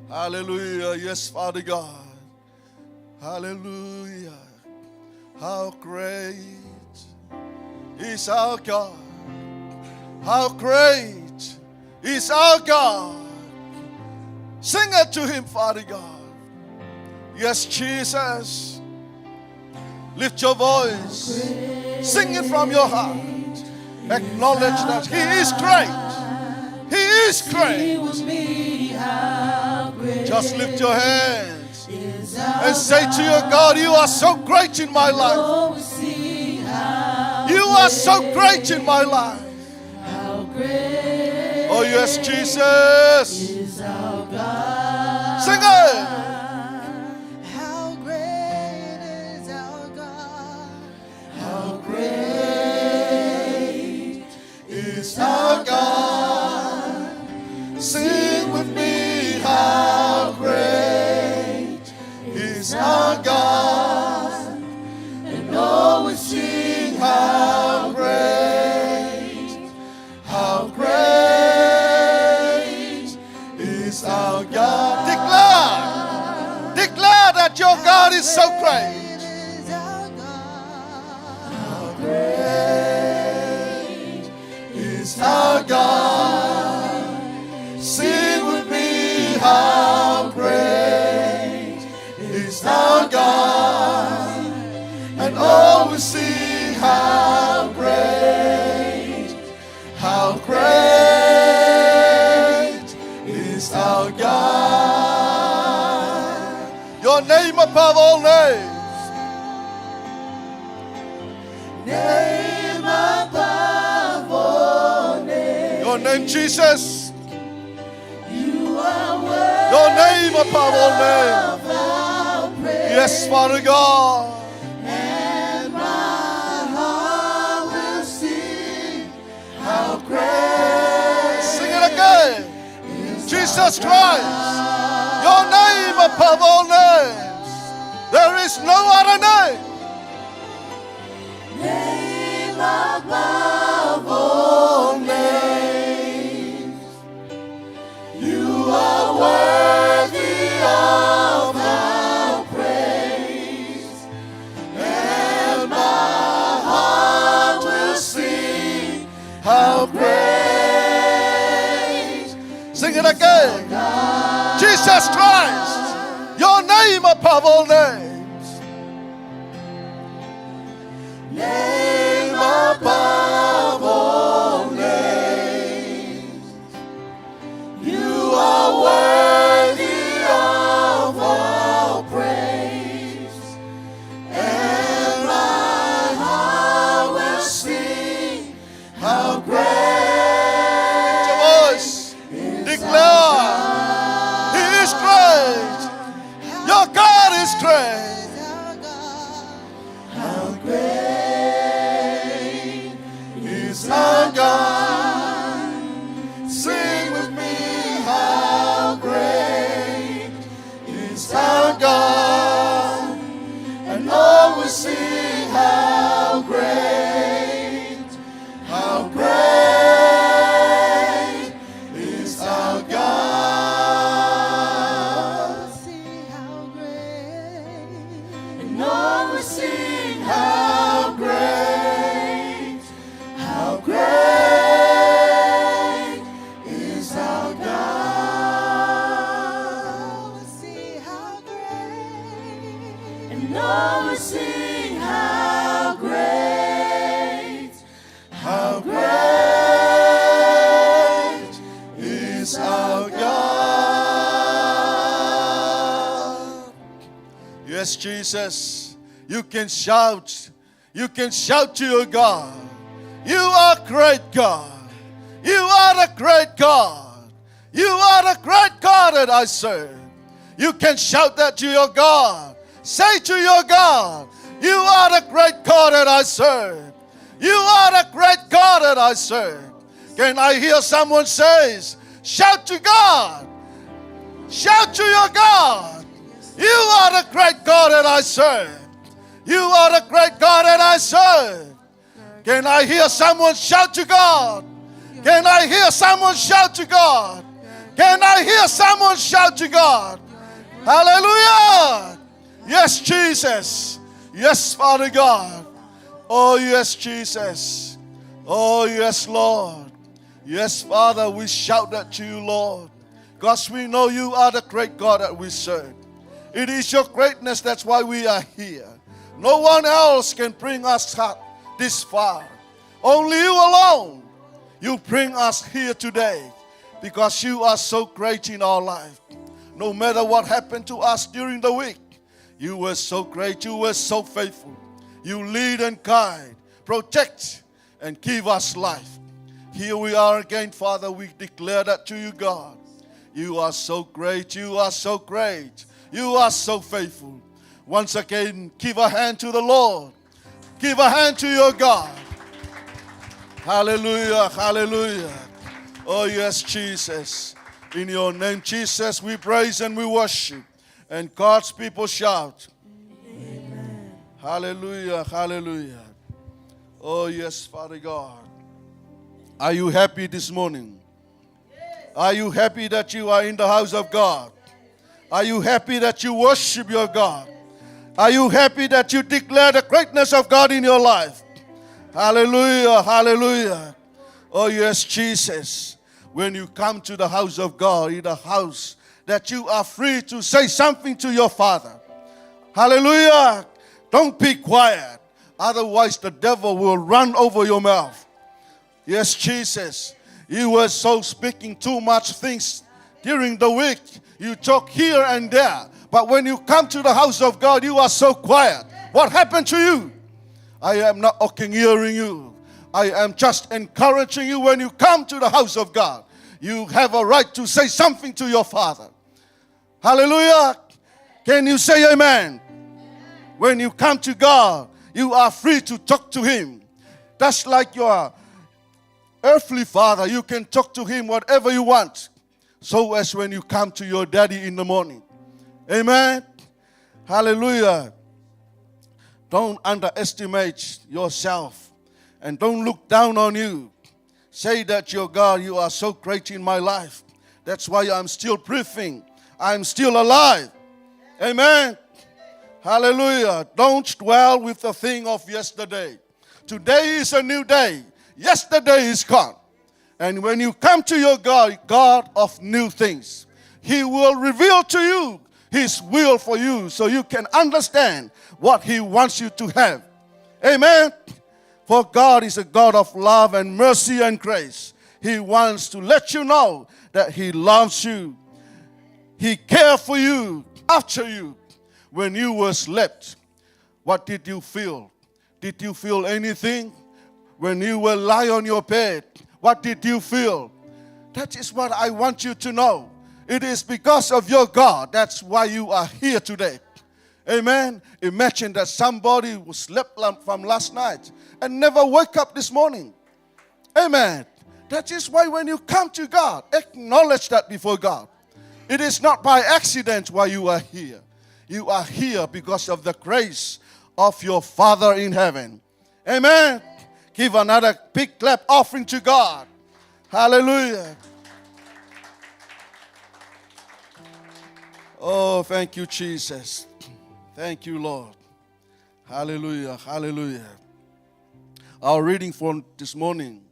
Hallelujah. Yes, Father God. Hallelujah. How great is our God. How great is our God. Sing it to him, Father God. Yes, Jesus. Lift your voice. Sing it from your heart. Acknowledge that he is great. He is great. Just lift your hands and say to your God, you are so great in my life. You are so great in my life. Oh yes, Jesus. Sing it. How great is our God? How Great is our God. Sing with me, how great is our God. And all will sing, how great is our God. Declare that your God is so great. is our God? Great is our God. Sing with me, how great is our God. And all will sing, how great is our God. Your name above all names. Name above all names. Your name, Jesus. You are worthy Your name above all names. of our praise. Yes, Father God. And my heart will sing how great Sing it again. Jesus Christ. Your name above all names. There is no other name. name above all names. You are worthy of our praise. And my heart will sing How great. Sing it again. Jesus Christ. Your name above all names. Name above all names. You are worthy of our praise. And my heart will sing how great Your voice. Declare. He is great. Your God is great. how great Is our God. Sing with me, how great is our God. And all will sing, how great is our God. sing how great. And all will sing how great is our God. We'll sing how great. And all will sing how great is our God. Yes, Jesus, you can shout. You can shout to your God. You are great God. You are the great God. You are the great God that I serve. You can shout that to your God. Say to your God, you are the great God that I serve. You are the great God that I serve. Can I hear someone says, shout to God. Shout to your God. You are the great God that I serve. You are the great God that I serve. Can I hear someone shout to God? Can I hear someone shout to God? Can I hear someone shout to God? Hallelujah. Yes, Jesus. Yes, Father God. Oh, yes, Jesus. Oh, yes, Lord. Yes, Father, we shout that to you, Lord. Because we know you are the great God that we serve. It is your greatness, that's why we are here. No one else can bring us this far. Only you alone. You bring us here today because you are so great in our life. No matter what happened to us during the week, you were so great, you were so faithful. You lead and guide, protect, and give us life. Here we are again, Father. We declare that to you, God. You are so great, you are so great, you are so faithful. Once again, give a hand to the Lord. Give a hand to your God. Hallelujah, hallelujah. Oh, yes, Jesus. In your name, Jesus, we praise and we worship. And God's people shout. Amen. Hallelujah, hallelujah. Oh, yes, Father God. Are you happy this morning? Are you happy that you are in the house of God? Are you happy that you worship your God? Are you happy that you declare the greatness of God in your life? Hallelujah, hallelujah. Oh, yes, Jesus. When you come to the house of God, in the house that you are free to say something to your Father. Hallelujah. Don't be quiet. Otherwise, the devil will run over your mouth. Yes, Jesus. You were so speaking too much things during the week. You talk here and there. But when you come to the house of God, you are so quiet. What happened to you? I am not hearing you. I am just encouraging you when you come to the house of God. You have a right to say something to your Father. Hallelujah. Can you say amen? When you come to God, you are free to talk to Him. That's like your earthly father. You can talk to him whatever you want. So as when you come to your daddy in the morning. Amen. Hallelujah. Don't underestimate yourself. And don't look down on you. Say that, your God, you are so great in my life. That's why I'm still breathing. I'm still alive. Amen. Hallelujah. Don't dwell with the thing of yesterday. Today is a new day. Yesterday is gone. And when you come to your God, God of new things, He will reveal to you His will for you so you can understand what He wants you to have. Amen. For God is a God of love and mercy and grace. He wants to let you know that He loves you. He cared for you after you. When you were slept, what did you feel? Did you feel anything? When you were lying on your bed, what did you feel? That is what I want you to know. It is because of your God. That's why you are here today. Amen. Imagine that somebody who slept from last night and never wake up this morning. Amen. That is why when you come to God, acknowledge that before God. It is not by accident why you are here. You are here because of the grace of your Father in heaven. Amen. Give another big clap offering to God. Hallelujah. Oh, thank you, Jesus. Thank you, Lord. Hallelujah. Hallelujah. Our reading for this morning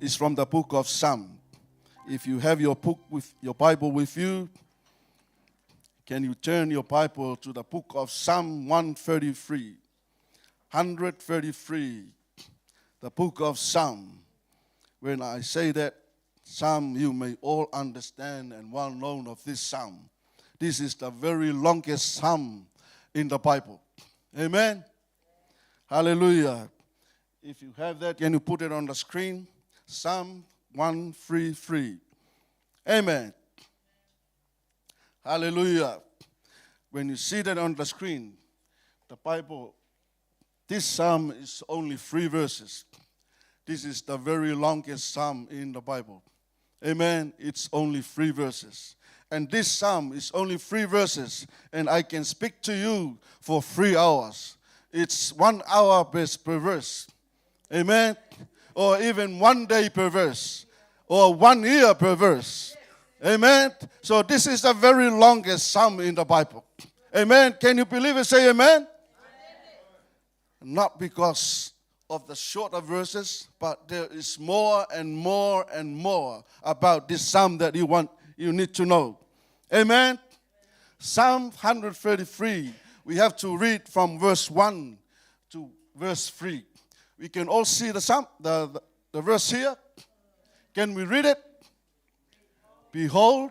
is from the book of Psalm. If you have your book with your Bible with you, can you turn your Bible to the book of Psalm 133? 133. The book of Psalm. When I say that Psalm, you may all understand and well known of this Psalm. This is the very longest Psalm in the Bible. Amen. Hallelujah. If you have that, can you put it on the screen? Psalm 133. Amen. Hallelujah. When you see that on the screen, the Bible, this Psalm is only 3 verses. This is the very longest Psalm in the Bible. Amen. It's only 3 verses. And this Psalm is only 3 verses. And I can speak to you for 3 hours. It's 1 hour per verse. Amen. Or even 1 day per verse. Or 1 year per verse. Amen. So this is the very longest Psalm in the Bible. Amen. Can you believe it? Say amen. Not because of the shorter verses, but there is more and more and more about this psalm that you need to know. Amen. Psalm 133, we have to read from verse 1 to verse 3. We can all see the verse here. Can we read it? Behold,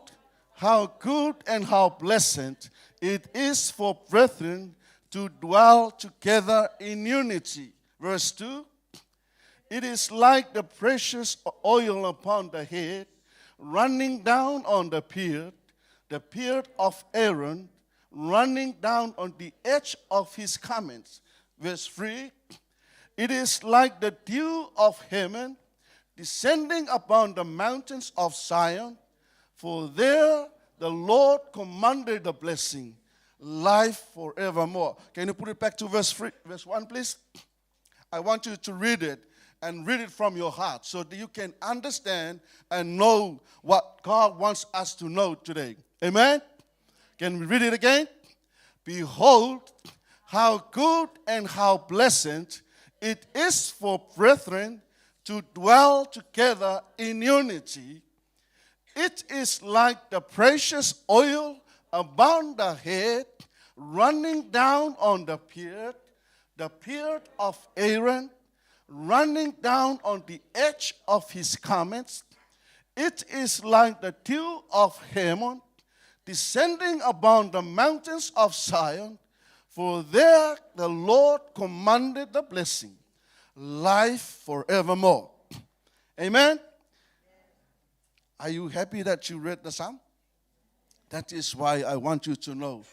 how good and how pleasant it is for brethren to dwell together in unity. Verse 2, it is like the precious oil upon the head, running down on the beard of Aaron, running down on the edge of his garments. Verse 3, it is like the dew of Hermon, descending upon the mountains of Zion, for there the Lord commanded the blessing, life forevermore. Can you put it back to verse 1, please? I want you to read it and read it from your heart so that you can understand and know what God wants us to know today. Amen? Can we read it again? Behold, how good and how pleasant it is for brethren to dwell together in unity. It is like the precious oil upon the head, running down on the beard of Aaron, running down on the edge of his garments. It is like the dew of Hermon, descending upon the mountains of Zion, for there the Lord commanded the blessing, life forevermore. Amen? Are you happy that you read the psalm? That is why I want you to know.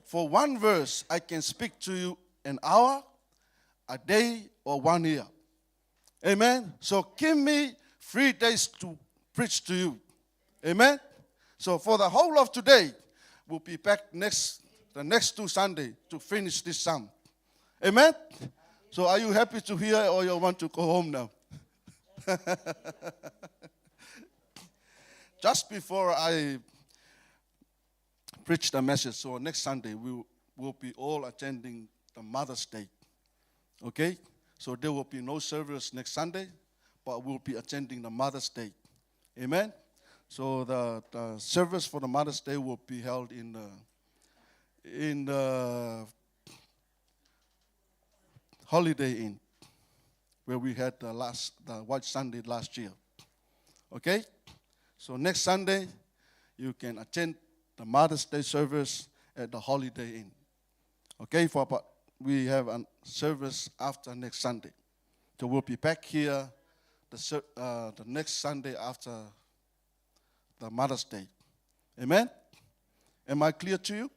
For one verse, I can speak to you an hour, a day, or 1 year. Amen? So give me 3 days to preach to you. Amen? So for the whole of today, we'll be back the next 2 Sundays to finish this psalm. Amen? So are you happy to hear or you want to go home now? Just before I preach the message, so next Sunday we will be all attending the Mother's Day. Okay? So there will be no service next Sunday, but we'll be attending the Mother's Day. Amen? So the service for the Mother's Day will be held in the Holiday Inn, where we had the White Sunday last year. Okay? So next Sunday, you can attend the Mother's Day service at the Holiday Inn. Okay? We have a service after next Sunday. So we'll be back here the next Sunday after the Mother's Day. Amen? Am I clear to you?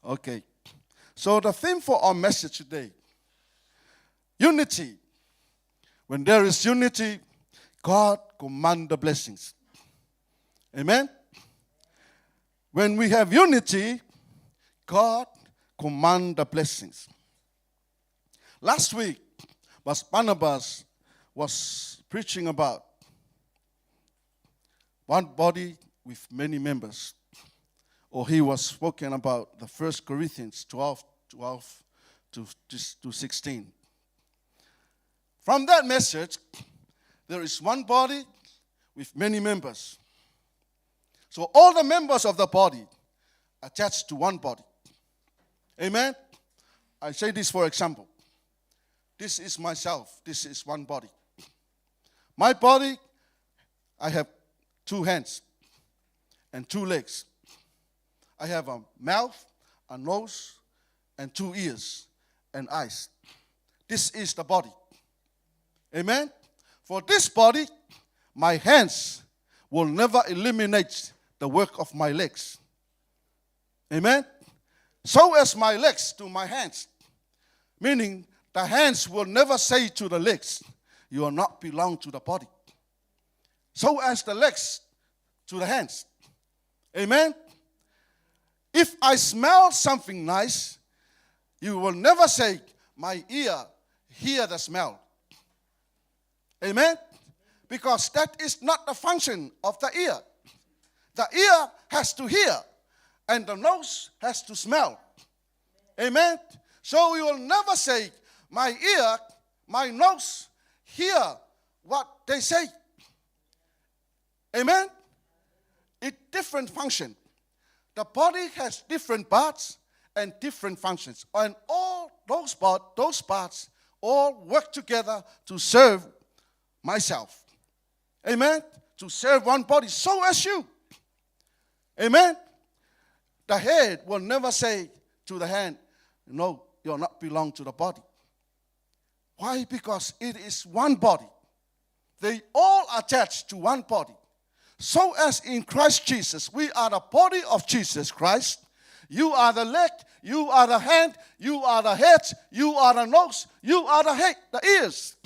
Okay. So the theme for our message today, unity. When there is unity, God commands the blessings. Amen? When we have unity, God commands the blessings. Last week, Barnabas was preaching about one body with many members. Or he was spoken about the 1 Corinthians 12 to 16. From that message, there is one body with many members. So all the members of the body attached to one body. Amen? I say this for example. This is myself. This is one body. My body, I have 2 hands and 2 legs. I have a mouth, a nose, and 2 ears and eyes. This is the body. Amen? For this body, my hands will never eliminate the work of my legs. Amen? So as my legs to my hands. Meaning, the hands will never say to the legs, you are not belong to the body. So as the legs to the hands. Amen? If I smell something nice, you will never say, my ear hear the smell. Amen? Because that is not the function of the ear. The ear has to hear. and the nose has to smell. Amen? So we will never say, my ear, my nose, hear what they say. Amen? It different function. The body has different parts and different functions. And all those parts all work together to serve myself. Amen? To serve one body, so as you. Amen? The head will never say to the hand, no, you're not belong to the body. Why? Because it is one body. They all attach to one body. So as in Christ Jesus, we are the body of Jesus Christ. You are the leg, you are the hand, you are the head, you are the nose, you are the head, the ears.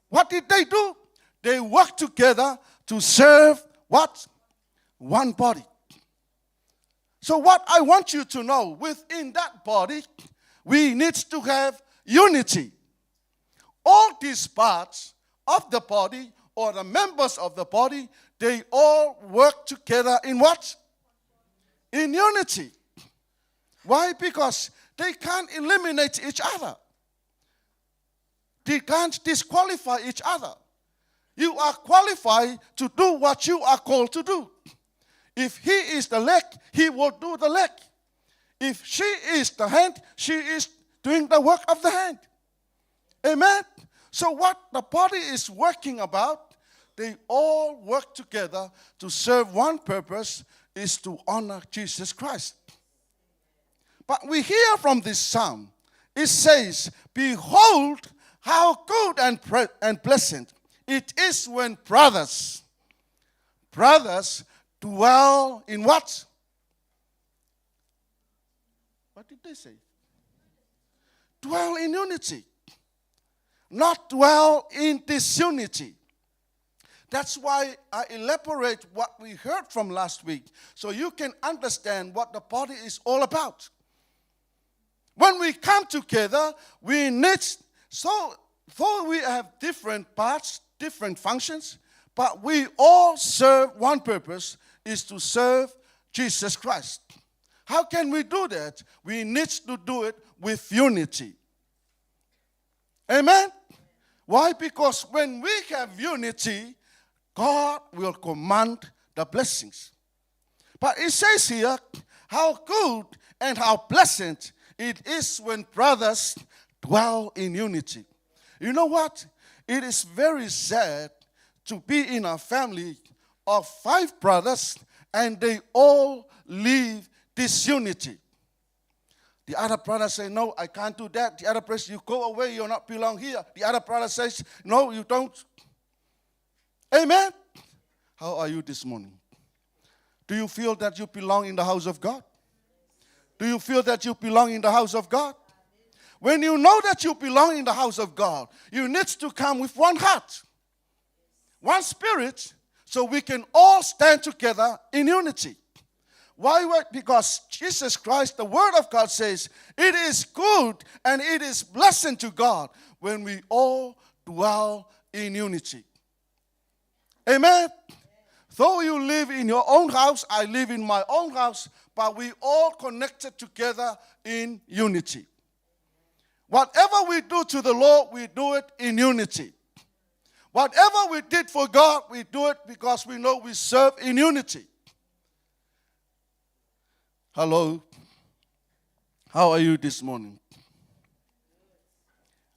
What did they do? They work together to serve what? One body. So what I want you to know, within that body, we need to have unity. All these parts of the body, or the members of the body, they all work together in what? In unity. Why? Because they can't eliminate each other. They can't disqualify each other. You are qualified to do what you are called to do. If he is the leg, he will do the leg. If she is the hand, she is doing the work of the hand. Amen? So what the body is working about, they all work together to serve one purpose, is to honor Jesus Christ. But we hear from this psalm, it says, behold, how good and pleasant it is when brothers dwell in what? What did they say? Dwell in unity. Not dwell in disunity. That's why I elaborate what we heard from last week, so you can understand what the body is all about. When we come together, we need, so though we have different parts, different functions, but we all serve one purpose, is to serve Jesus Christ. How can we do that? We need to do it with unity. Amen? Why? Because when we have unity, God will command the blessings. But it says here, how good and how pleasant it is when brothers dwell in unity. You know what? It is very sad to be in a family of 5 brothers and they all live disunity. The other brother says, no, I can't do that. The other brother says, you go away, you not belong here. The other brother says, no, you don't. Amen? How are you this morning? Do you feel that you belong in the house of God? Do you feel that you belong in the house of God? When you know that you belong in the house of God, you need to come with one heart, one spirit, so we can all stand together in unity. Why? Because Jesus Christ, the Word of God says, it is good and it is blessing to God when we all dwell in unity. Amen? Though you live in your own house, I live in my own house, but we all connected together in unity. Whatever we do to the Lord, we do it in unity. Whatever we did for God, we do it because we know we serve in unity. Hello. How are you this morning?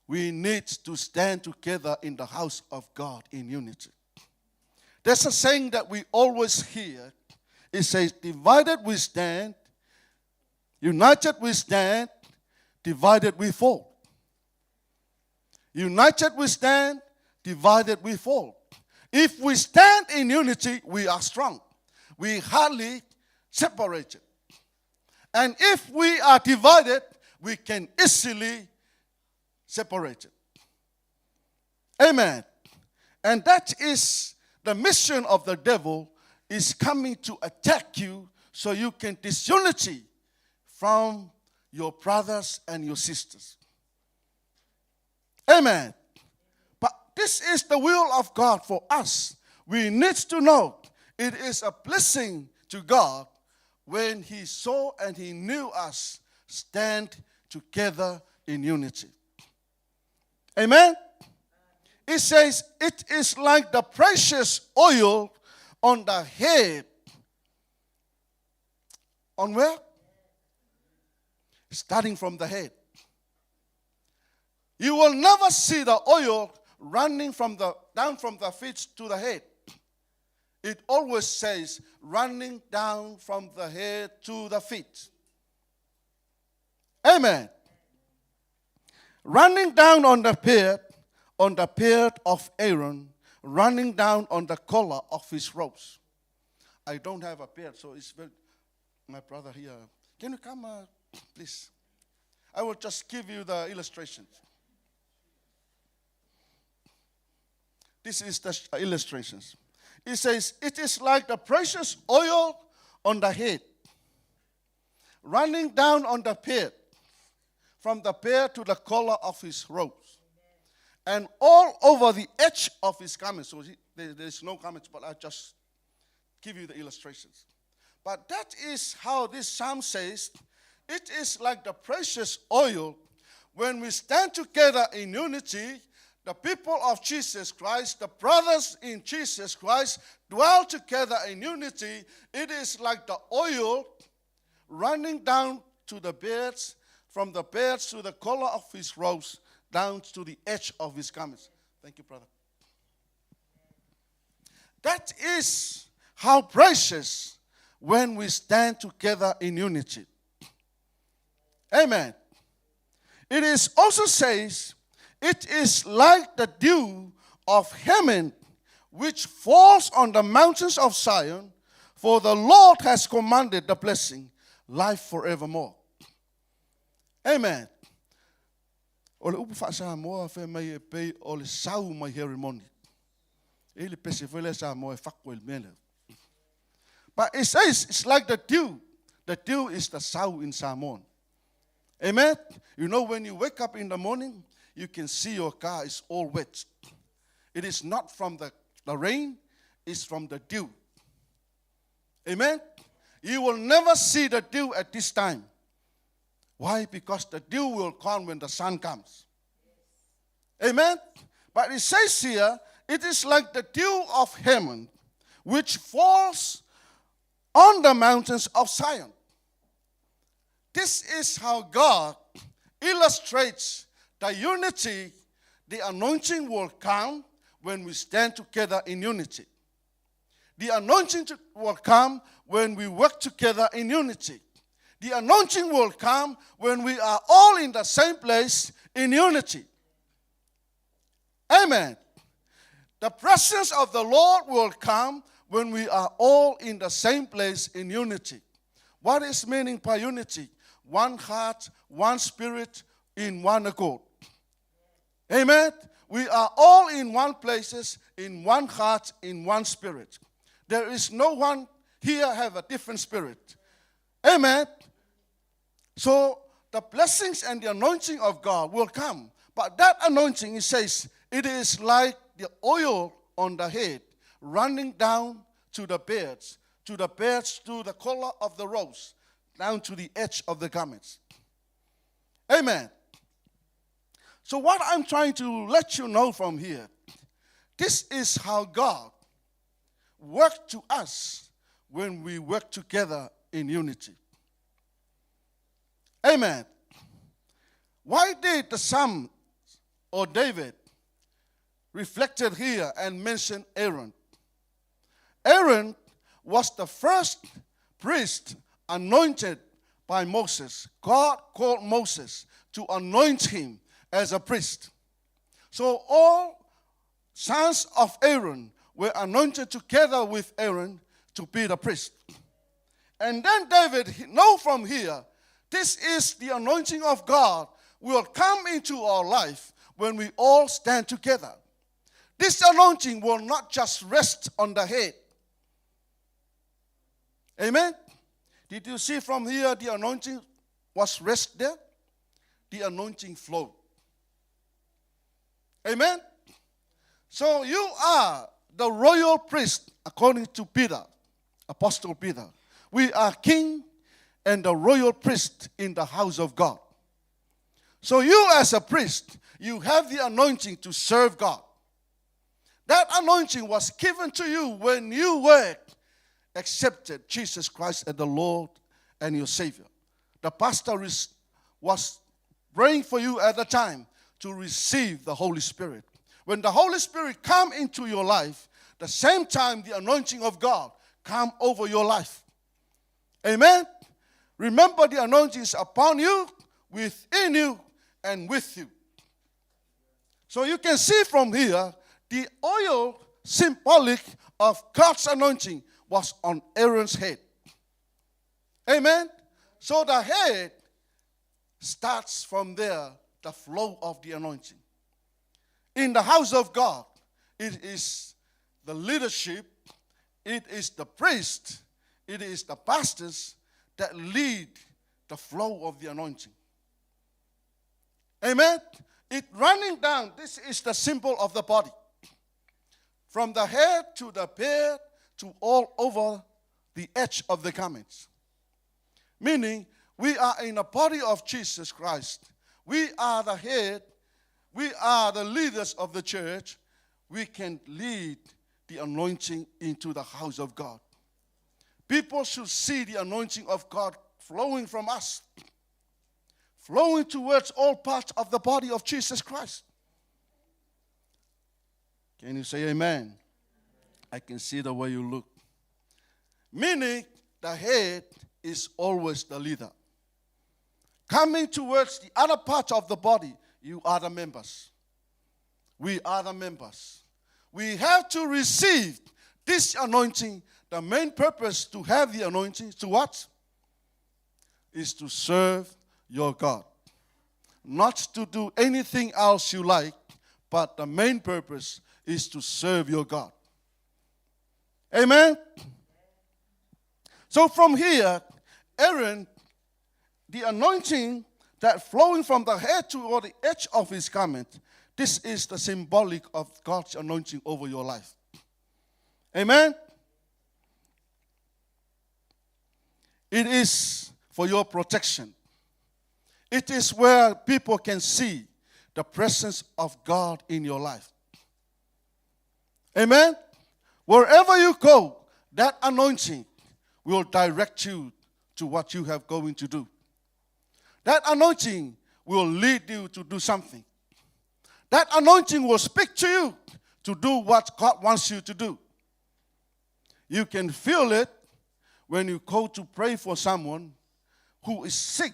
We need to stand together in the house of God in unity. There's a saying that we always hear. It says, divided we stand, united we stand, divided we fall. United we stand, divided we fall. If we stand in unity, we are strong. We hardly separated. And if we are divided, we can easily separate it. Amen. And that is the mission of the devil, is coming to attack you so you can disunity from your brothers and your sisters. Amen. But this is the will of God for us. We need to know it is a blessing to God when he saw and he knew us stand together in unity. Amen? It says, it is like the precious oil on the head. On where? Starting from the head. You will never see the oil running down from the feet to the head. It always says running down from the head to the feet. Amen. Running down on the beard of Aaron, running down on the collar of his robes. I don't have a beard, so it's very, my brother here. Can you come, please? I will just give you the illustrations. This is the illustrations. It says, it is like the precious oil on the head, running down on the beard, from the beard to the collar of his robes, and all over the edge of his garments. So there's no garments, but I just give you the illustrations. But that is how this psalm says, it is like the precious oil when we stand together in unity. The people of Jesus Christ, the brothers in Jesus Christ, dwell together in unity. It is like the oil running down to the beards, from the beards to the collar of his robes, down to the edge of his garments. Thank you, brother. That is how precious when we stand together in unity. Amen. It is also says, it is like the dew of Hermon, which falls on the mountains of Zion, for the Lord has commanded the blessing, life forevermore. Amen. O le upu whaasa moa whai mai e pei o le sau mai herimoni. E le pese whele sa moa e whako il mele. But it says it's like the dew. The dew is the sau in Samoan. Amen. You know, when you wake up in the morning, you can see your car is all wet. It is not from the rain, it's from the dew. Amen. You will never see the dew at this time. Why? Because the dew will come when the sun comes. Amen. But it says here, it is like the dew of Hermon, which falls on the mountains of Zion. This is how God illustrates the unity. The anointing will come when we stand together in unity. The anointing will come when we work together in unity. The anointing will come when we are all in the same place in unity. Amen. The presence of the Lord will come when we are all in the same place in unity. What is meaning by unity? One heart, one spirit, in one accord. Amen. We are all in one places, in one heart, in one spirit. There is no one here have a different spirit. Amen. So the blessings and the anointing of God will come. But that anointing, it says, it is like the oil on the head, running down to the beards, to the collar of the robes, down to the edge of the garments. Amen. So what I'm trying to let you know from here, this is how God works to us when we work together in unity. Amen. Why did the Psalm or David reflected here and mentioned Aaron? Aaron was the first priest anointed by Moses. God called Moses to anoint him as a priest. So all sons of Aaron were anointed together with Aaron to be the priest. And then David know from here, this is the anointing of God will come into our life when we all stand together. This anointing will not just rest on the head. Amen. Did you see from here the anointing was rest there? The anointing flowed. Amen. So you are the royal priest according to Peter, Apostle Peter. we are king and the royal priest in the house of God. So you as a priest, you have the anointing to serve God. That anointing was given to you when you were accepted Jesus Christ as the Lord and your Savior. The pastor was praying for you at the time to receive the Holy Spirit. When the Holy Spirit come into your life, the same time the anointing of God come over your life. Amen? Remember, the anointing is upon you, within you, and with you. So you can see from here, the oil symbolic of God's anointing was on Aaron's head. Amen? So the head starts from there, the flow of the anointing. In the house of God, it is the leadership, it is the priest, it is the pastors that lead the flow of the anointing. Amen? It running down, this is the symbol of the body. From the head to the beard to all over the edge of the garments. Meaning, we are in the body of Jesus Christ. We are the head. We are the leaders of the church. We can lead the anointing into the house of God. People should see the anointing of God flowing from us, flowing towards all parts of the body of Jesus Christ. Can you say amen? I can see the way you look. Meaning, the head is always the leader. Coming towards the other parts of the body, you are the members. We are the members. We have to receive this anointing. The main purpose to have the anointing to what? Is to serve your God. Not to do anything else you like, but the main purpose is to serve your God. Amen? So from here, Aaron, the anointing that flowing from the head toward the edge of his garment, this is the symbolic of God's anointing over your life. Amen? It is for your protection. It is where people can see the presence of God in your life. Amen? Wherever you go, that anointing will direct you to what you have going to do. That anointing will lead you to do something. That anointing will speak to you to do what God wants you to do. You can feel it when you go to pray for someone who is sick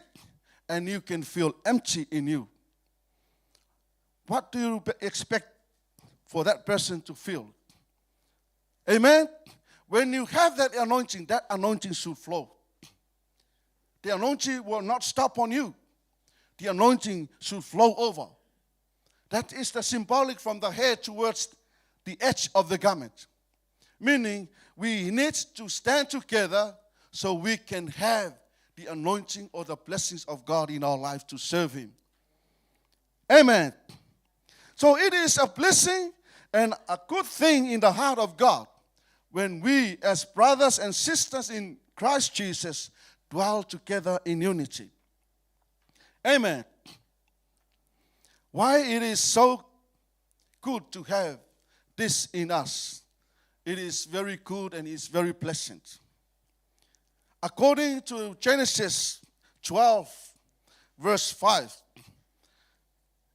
and you can feel empty in you. What do you expect for that person to feel? Amen? When you have that anointing should flow. The anointing will not stop on you. The anointing should flow over. That is the symbolic from the head towards the edge of the garment. Meaning, we need to stand together so we can have the anointing or the blessings of God in our life to serve Him. Amen. So it is a blessing and a good thing in the heart of God when we as brothers and sisters in Christ Jesus dwell together in unity. Amen. Why it is so good to have this in us. It is very good and it's very pleasant. According to Genesis 12, verse 5,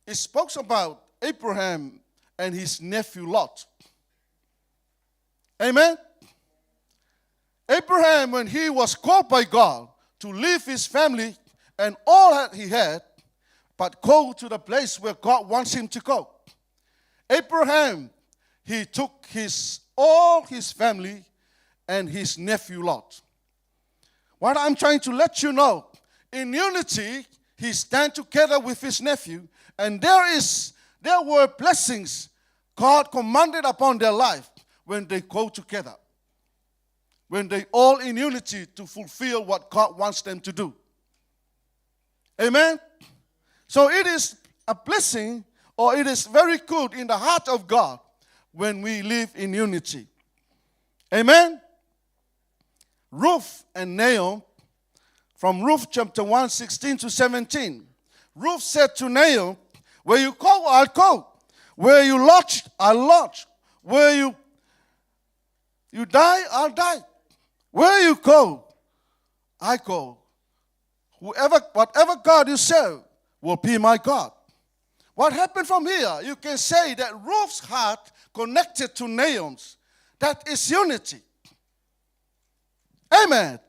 it speaks about Abraham and his nephew Lot. Amen? Abraham, when he was called by God to leave his family and all that he had, but go to the place where God wants him to go. Abraham, he took all his family and his nephew Lot. What I'm trying to let you know, in unity, he stand together with his nephew, and there were blessings God commanded upon their life when they go together. When they all in unity to fulfill what God wants them to do. Amen? So it is a blessing, or it is very good in the heart of God when we live in unity. Amen? Ruth and Naomi, from Ruth chapter 1, 16 to 17. Ruth said to Naomi, where you go, I'll go. Where you lodge, I'll lodge. Where you die, I'll die. Where you go, I go. Whatever God you serve will be my God. What happened from here? You can say that Ruth's heart connected to Naomi's. That is unity. Amen.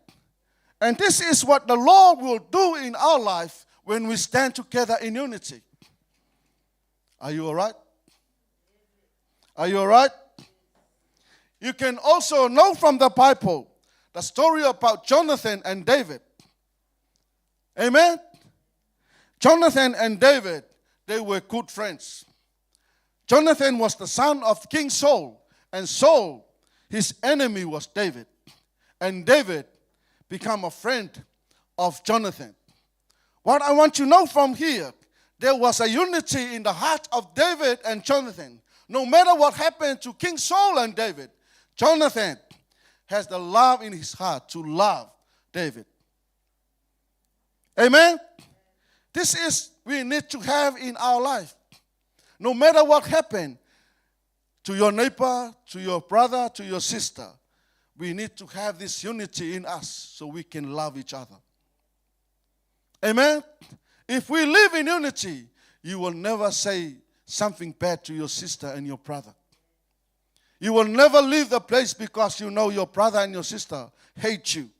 And this is what the Lord will do in our life when we stand together in unity. Are you all right? Are you all right? You can also know from the Bible the story about Jonathan and David. Amen? Jonathan and David, they were good friends. Jonathan was the son of King Saul, and Saul, his enemy, was David. And David became a friend of Jonathan. What I want you to know from here, there was a unity in the heart of David and Jonathan. No matter what happened to King Saul and David, Jonathan has the love in his heart to love David. Amen? This is we need to have in our life. No matter what happened to your neighbor, to your brother, to your sister, we need to have this unity in us so we can love each other. Amen? If we live in unity, you will never say something bad to your sister and your brother. You will never leave the place because you know your brother and your sister hate you.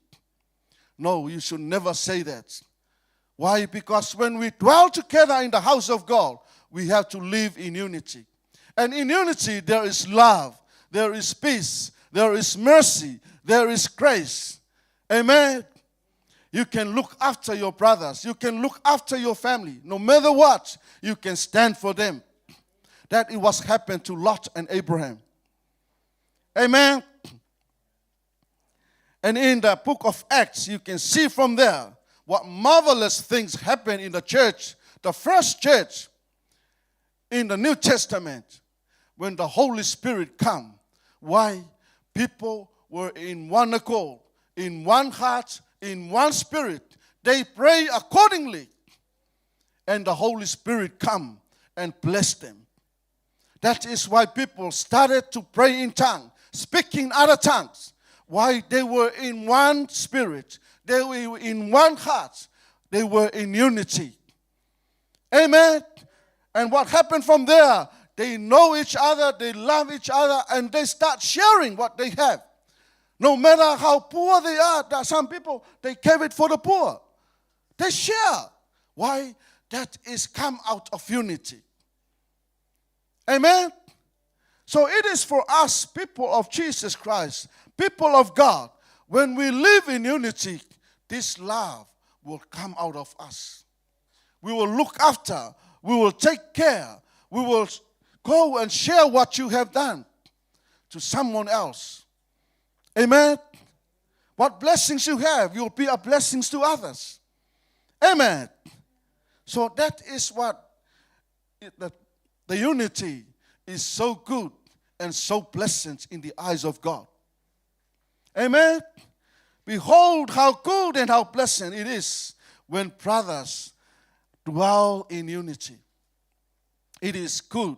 No, you should never say that. Why? Because when we dwell together in the house of God, we have to live in unity. And in unity, there is love, there is peace, there is mercy, there is grace. Amen? You can look after your brothers. You can look after your family. No matter what, you can stand for them. That it was happened to Lot and Abraham. Amen? And in the book of Acts, you can see from there what marvelous things happened in the church, the first church in the New Testament, when the Holy Spirit came. Why? People were in one accord, in one heart, in one spirit. They pray accordingly. And the Holy Spirit come and bless them. That is why people started to pray in tongues, speaking other tongues. Why? They were in one spirit. They were in one heart. They were in unity. Amen? And what happened from there? They know each other, they love each other, and they start sharing what they have. No matter how poor they are, there are some people, they give it for the poor. They share. Why? That is come out of unity. Amen? So it is for us, people of Jesus Christ, people of God, when we live in unity, this love will come out of us. We will look after, we will take care, we will go and share what you have done to someone else. Amen? What blessings you have, you'll be a blessing to others. Amen? So that is what the unity is so good and so pleasant in the eyes of God. Amen? Behold how good and how pleasant it is when brothers dwell in unity. It is good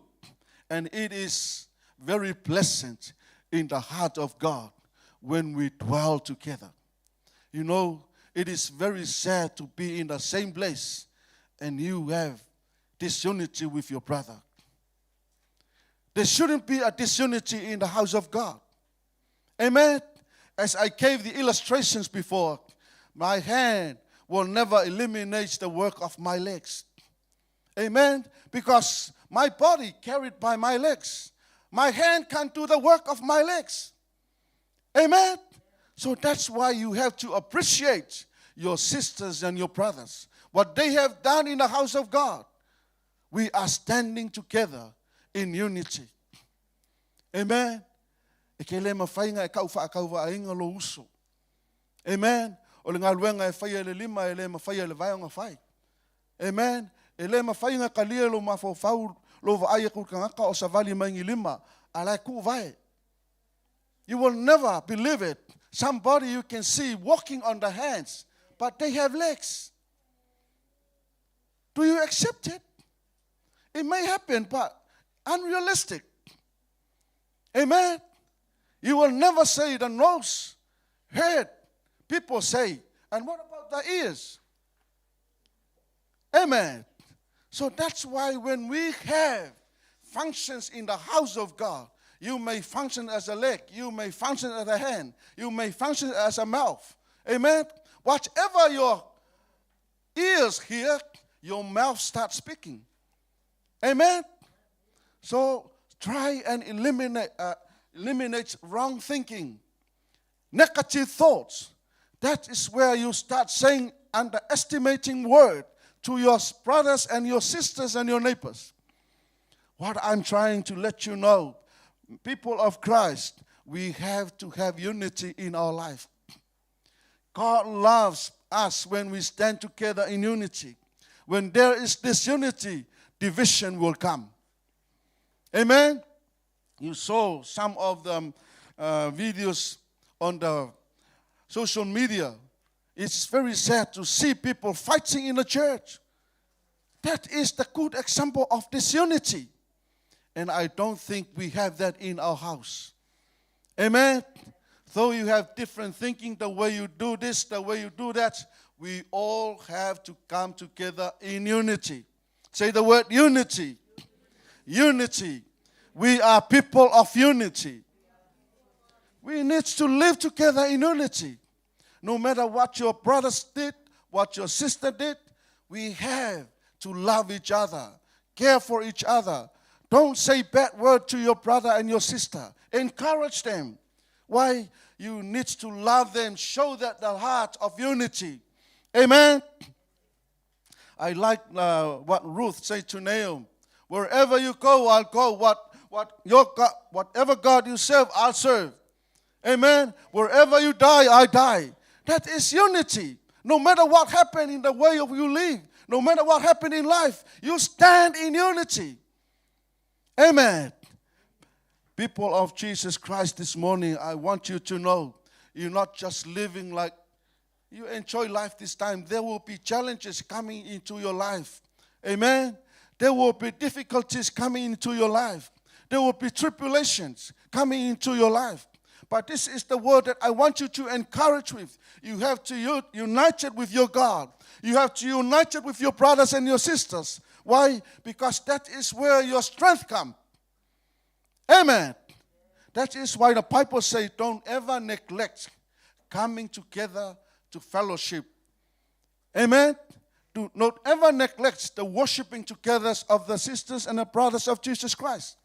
and it is very pleasant in the heart of God when we dwell together. You know, it is very sad to be in the same place and you have disunity with your brother. There shouldn't be a disunity in the house of God. Amen? As I gave the illustrations before, my hand will never eliminate the work of my legs. Amen? Because my body carried by my legs. My hand can't do the work of my legs. Amen? So that's why you have to appreciate your sisters and your brothers. What they have done in the house of God. We are standing together in unity. Amen? Amen? O le ngaluenga e whaia le lima e le mawhaia le vai o ngā whai. Amen? E le mawhai ngā kalia lo mawhau lo wa aia kukangaka o sa vali maingi lima a lai ku vai. You will never believe it somebody you can see walking on the hands, but they have legs. Do you accept it? It may happen, but unrealistic. Amen. You will never say the nose, head. People say, and what about the ears? Amen. So that's why when we have functions in the house of God, you may function as a leg, you may function as a hand, you may function as a mouth. Amen. Whatever your ears hear, your mouth starts speaking. Amen. So try and eliminate wrong thinking, negative thoughts. That is where you start saying underestimating word to your brothers and your sisters and your neighbors. What I'm trying to let you know, people of Christ, we have to have unity in our life. God loves us when we stand together in unity. When there is disunity, division will come. Amen? You saw some of the videos on the social media. It's very sad to see people fighting in the church. That is the good example of disunity. And I don't think we have that in our house. Amen? Though you have different thinking, the way you do this, the way you do that, we all have to come together in unity. Say the word unity. Unity. We are people of unity. We need to live together in unity. No matter what your brothers did, what your sister did, we have to love each other, care for each other. Don't say bad word to your brother and your sister. Encourage them. Why? You need to love them. Show that the heart of unity. Amen. I like what Ruth said to Naomi. Wherever you go, I'll go. Whatever God you serve, I'll serve. Amen. Wherever you die, I die. That is unity. No matter what happened in the way of you live, no matter what happened in life, you stand in unity. Amen. People of Jesus Christ, this morning, I want you to know you're not just living like you enjoy life this time. There will be challenges coming into your life. Amen. There will be difficulties coming into your life. There will be tribulations coming into your life. But this is the word that I want you to encourage with. You have to unite it with your God. You have to unite it with your brothers and your sisters. Why? Because that is where your strength comes. Amen. That is why the Bible says, don't ever neglect coming together to fellowship. Amen. Do not ever neglect the worshiping together of the sisters and the brothers of Jesus Christ.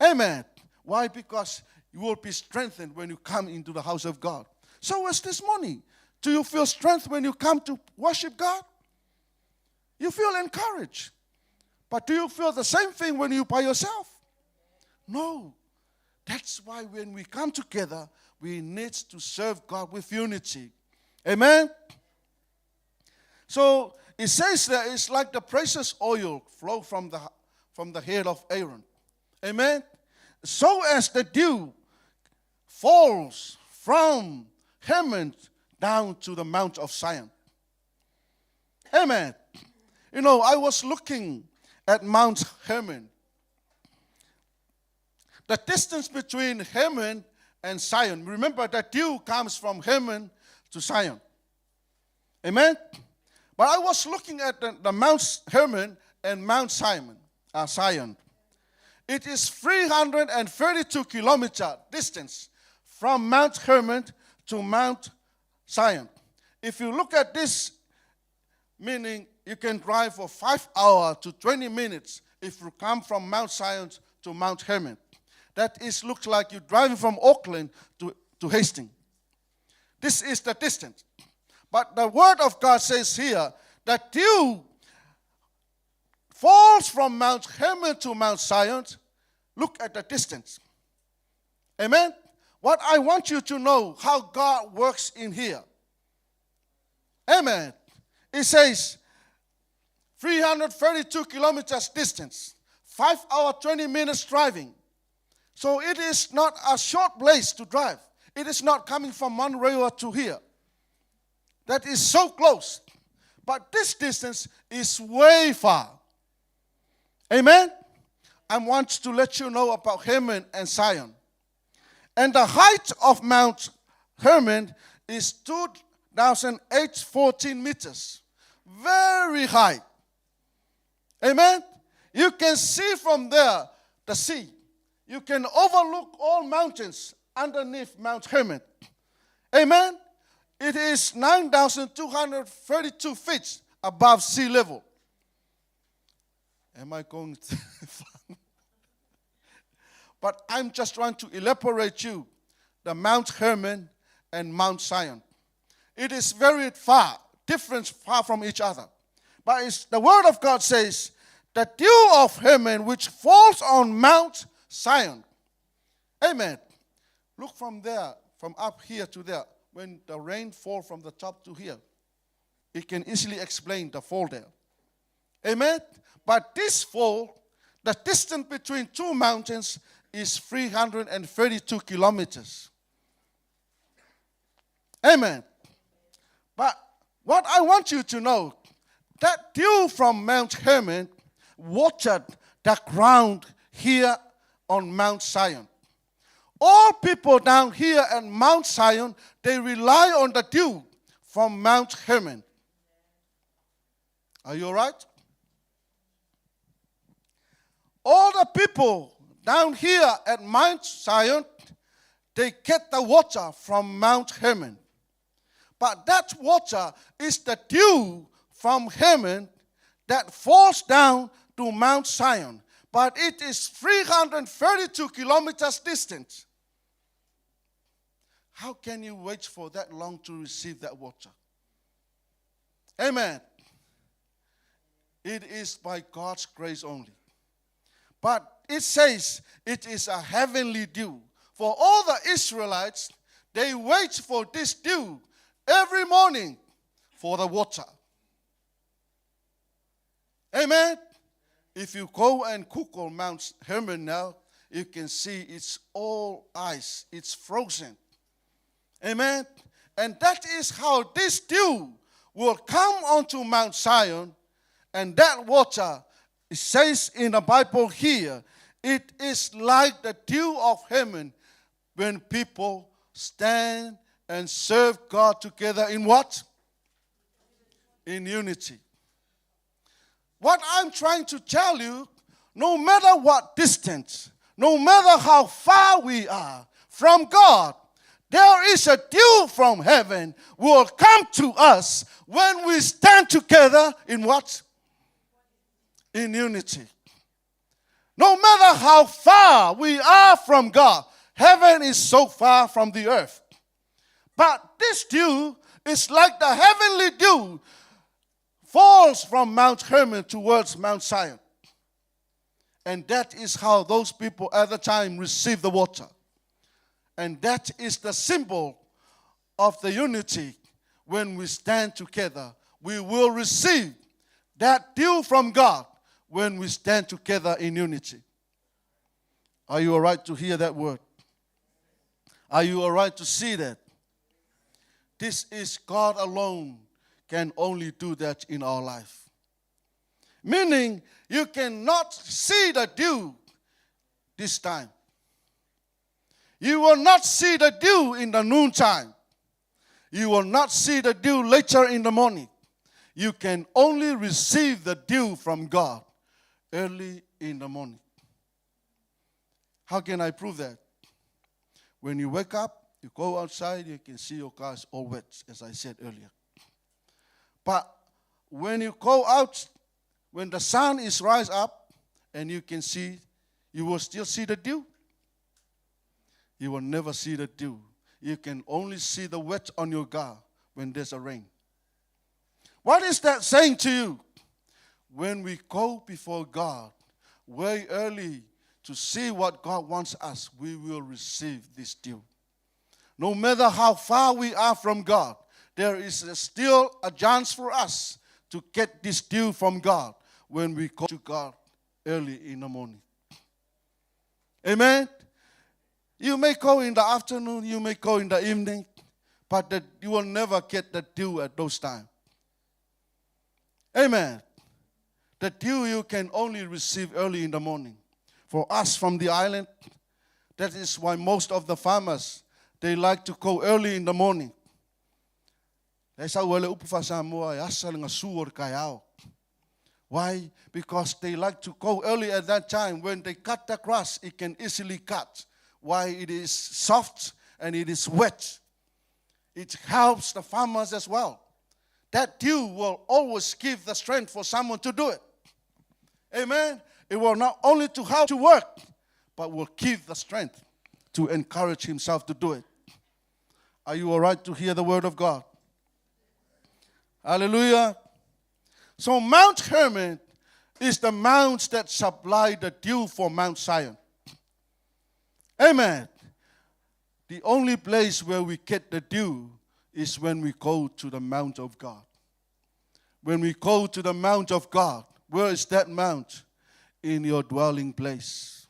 Amen. Why? Because you will be strengthened when you come into the house of God. So as this morning, do you feel strength when you come to worship God? You feel encouraged. But do you feel the same thing when you're by yourself? No. That's why when we come together, we need to serve God with unity. Amen? So it says that it's like the precious oil flow from the head of Aaron. Amen? So as the dew falls from Hermon down to the Mount of Zion. Amen. You know, I was looking at Mount Hermon. The distance between Hermon and Zion. Remember that dew comes from Hermon to Zion. Amen? But I was looking at the Mount Hermon and Mount Zion. It is 332 kilometer distance from Mount Hermon to Mount Zion. If you look at this, meaning you can drive for 5 hours to 20 minutes if you come from Mount Zion to Mount Hermon. That looks like you're driving from Auckland to Hastings. This is the distance. But the word of God says here that dew falls from Mount Hermon to Mount Zion. Look at the distance. Amen? What I want you to know, how God works in here. Amen. It says 332 kilometers distance, 5 hours, 20 minutes driving. So it is not a short place to drive. it is not coming from one river to here. That is so close. But this distance is way far. Amen? I want to let you know about Hermon and Zion. And the height of Mount Hermon is 2,814 meters. Very high. Amen? You can see from there the sea. You can overlook all mountains underneath Mount Hermon. Amen? It is 9,232 feet above sea level. Am I going too far? But I'm just trying to elaborate you the Mount Hermon and Mount Zion. It is very far, different, far from each other. But the Word of God says, the dew of Hermon which falls on Mount Zion. Amen. Look from there, from up here to there. When the rain falls from the top to here, it can easily explain the fall there. Amen. But this fall, the distance between two mountains is 332 kilometers. Amen. But what I want you to know, that dew from Mount Hermon watered the ground here on Mount Zion. All people down here at Mount Zion, they rely on the dew from Mount Hermon. Are you all right? All the people down here at Mount Zion, they get the water from Mount Hermon. But that water is the dew from Hermon that falls down to Mount Zion. But it is 332 kilometers distant. How can you wait for that long to receive that water? Amen. It is by God's grace only. But it says it is a heavenly dew. For all the Israelites, they wait for this dew every morning for the water. Amen. If you go and cook on Mount Hermon now, you can see it's all ice. It's frozen. Amen. And that is how this dew will come onto Mount Zion. And that water, it says in the Bible here, it is like the dew of Hermon when people stand and serve God together in what? In unity. What I'm trying to tell you, no matter what distance, no matter how far we are from God, there is a dew from heaven will come to us when we stand together in what? In unity. No matter how far we are from God, heaven is so far from the earth. But this dew is like the heavenly dew falls from Mount Hermon towards Mount Zion. And that is how those people at the time receive the water. And that is the symbol of the unity. When we stand together, we will receive that dew from God when we stand together in unity. Are you all right to hear that word? Are you all right to see that? This is God alone can only do that in our life. Meaning, you cannot see the dew this time. You will not see the dew in the noontime. You will not see the dew later in the morning. You can only receive the dew from God early in the morning. How can I prove that? When you wake up, you go outside, you can see your cars all wet, as I said earlier. But when you go out, when the sun is rise up, and you can see, you will still see the dew. You will never see the dew. You can only see the wet on your car when there's a rain. What is that saying to you? When we go before God way early to see what God wants us, we will receive this dew. No matter how far we are from God, there is still a chance for us to get this dew from God when we go to God early in the morning. Amen? You may go in the afternoon, you may go in the evening, but you will never get the dew at those times. Amen. The dew you can only receive early in the morning. For us from the island, that is why most of the farmers, they like to go early in the morning. Why? Because they like to go early at that time. When they cut the grass, it can easily cut. Why? It is soft and it is wet. It helps the farmers as well. That dew will always give the strength for someone to do it. Amen. It will not only to help to work, but will give the strength to encourage himself to do it. Are you all right to hear the word of God? Hallelujah. So Mount Hermon is the mount that supply the dew for Mount Zion. Amen. The only place where we get the dew is when we go to the mount of God. When we go to the mount of God, where is that mount? In your dwelling place.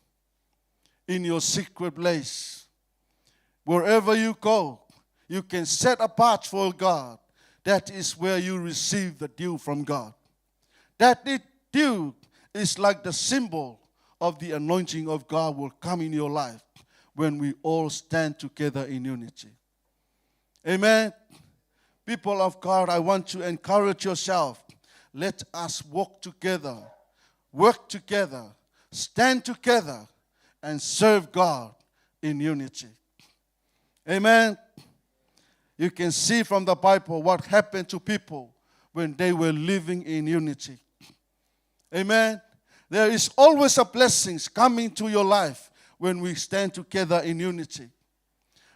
In your secret place. Wherever you go, you can set apart for God. That is where you receive the dew from God. That dew is like the symbol of the anointing of God will come in your life when we all stand together in unity. Amen. People of God, I want to encourage yourself. Let us walk together, work together, stand together, and serve God in unity. Amen. You can see from the Bible what happened to people when they were living in unity. Amen. There is always a blessings coming to your life when we stand together in unity.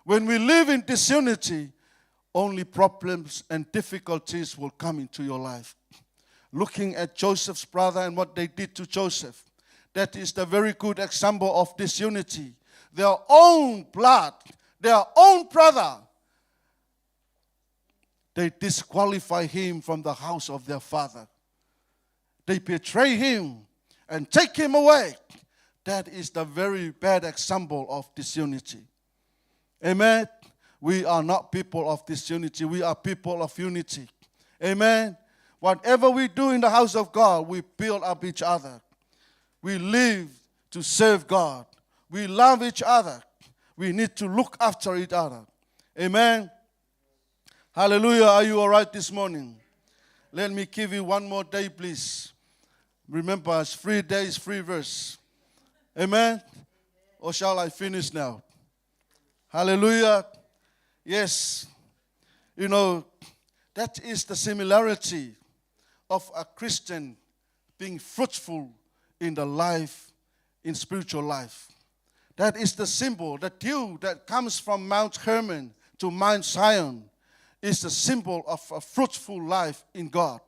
When we live in disunity, only problems and difficulties will come into your life. Looking at Joseph's brother and what they did to Joseph, that is the very good example of disunity. Their own blood, their own brother, they disqualify him from the house of their father. They betray him and take him away. That is the very bad example of disunity. Amen. We are not people of disunity. We are people of unity. Amen. Whatever we do in the house of God, we build up each other. We live to serve God. We love each other. We need to look after each other. Amen. Hallelujah. Are you all right this morning? Let me give you one more day, please. Remember, it's 3 days, 3 verse. Amen. Or shall I finish now? Hallelujah. Yes. You know, that is the similarity of a Christian being fruitful in the life, in spiritual life. That is the symbol. The dew that comes from Mount Hermon to Mount Zion is the symbol of a fruitful life in God.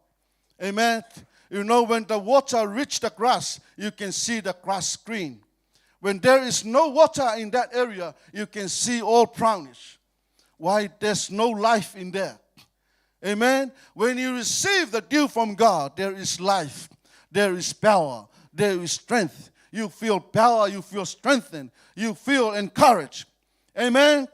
Amen. You know, when the water reaches the grass, you can see the grass green. When there is no water in that area, you can see all brownish. Why? There's no life in there. Amen. When you receive the dew from God, there is life, there is power, there is strength. You feel power, you feel strengthened, you feel encouraged. Amen.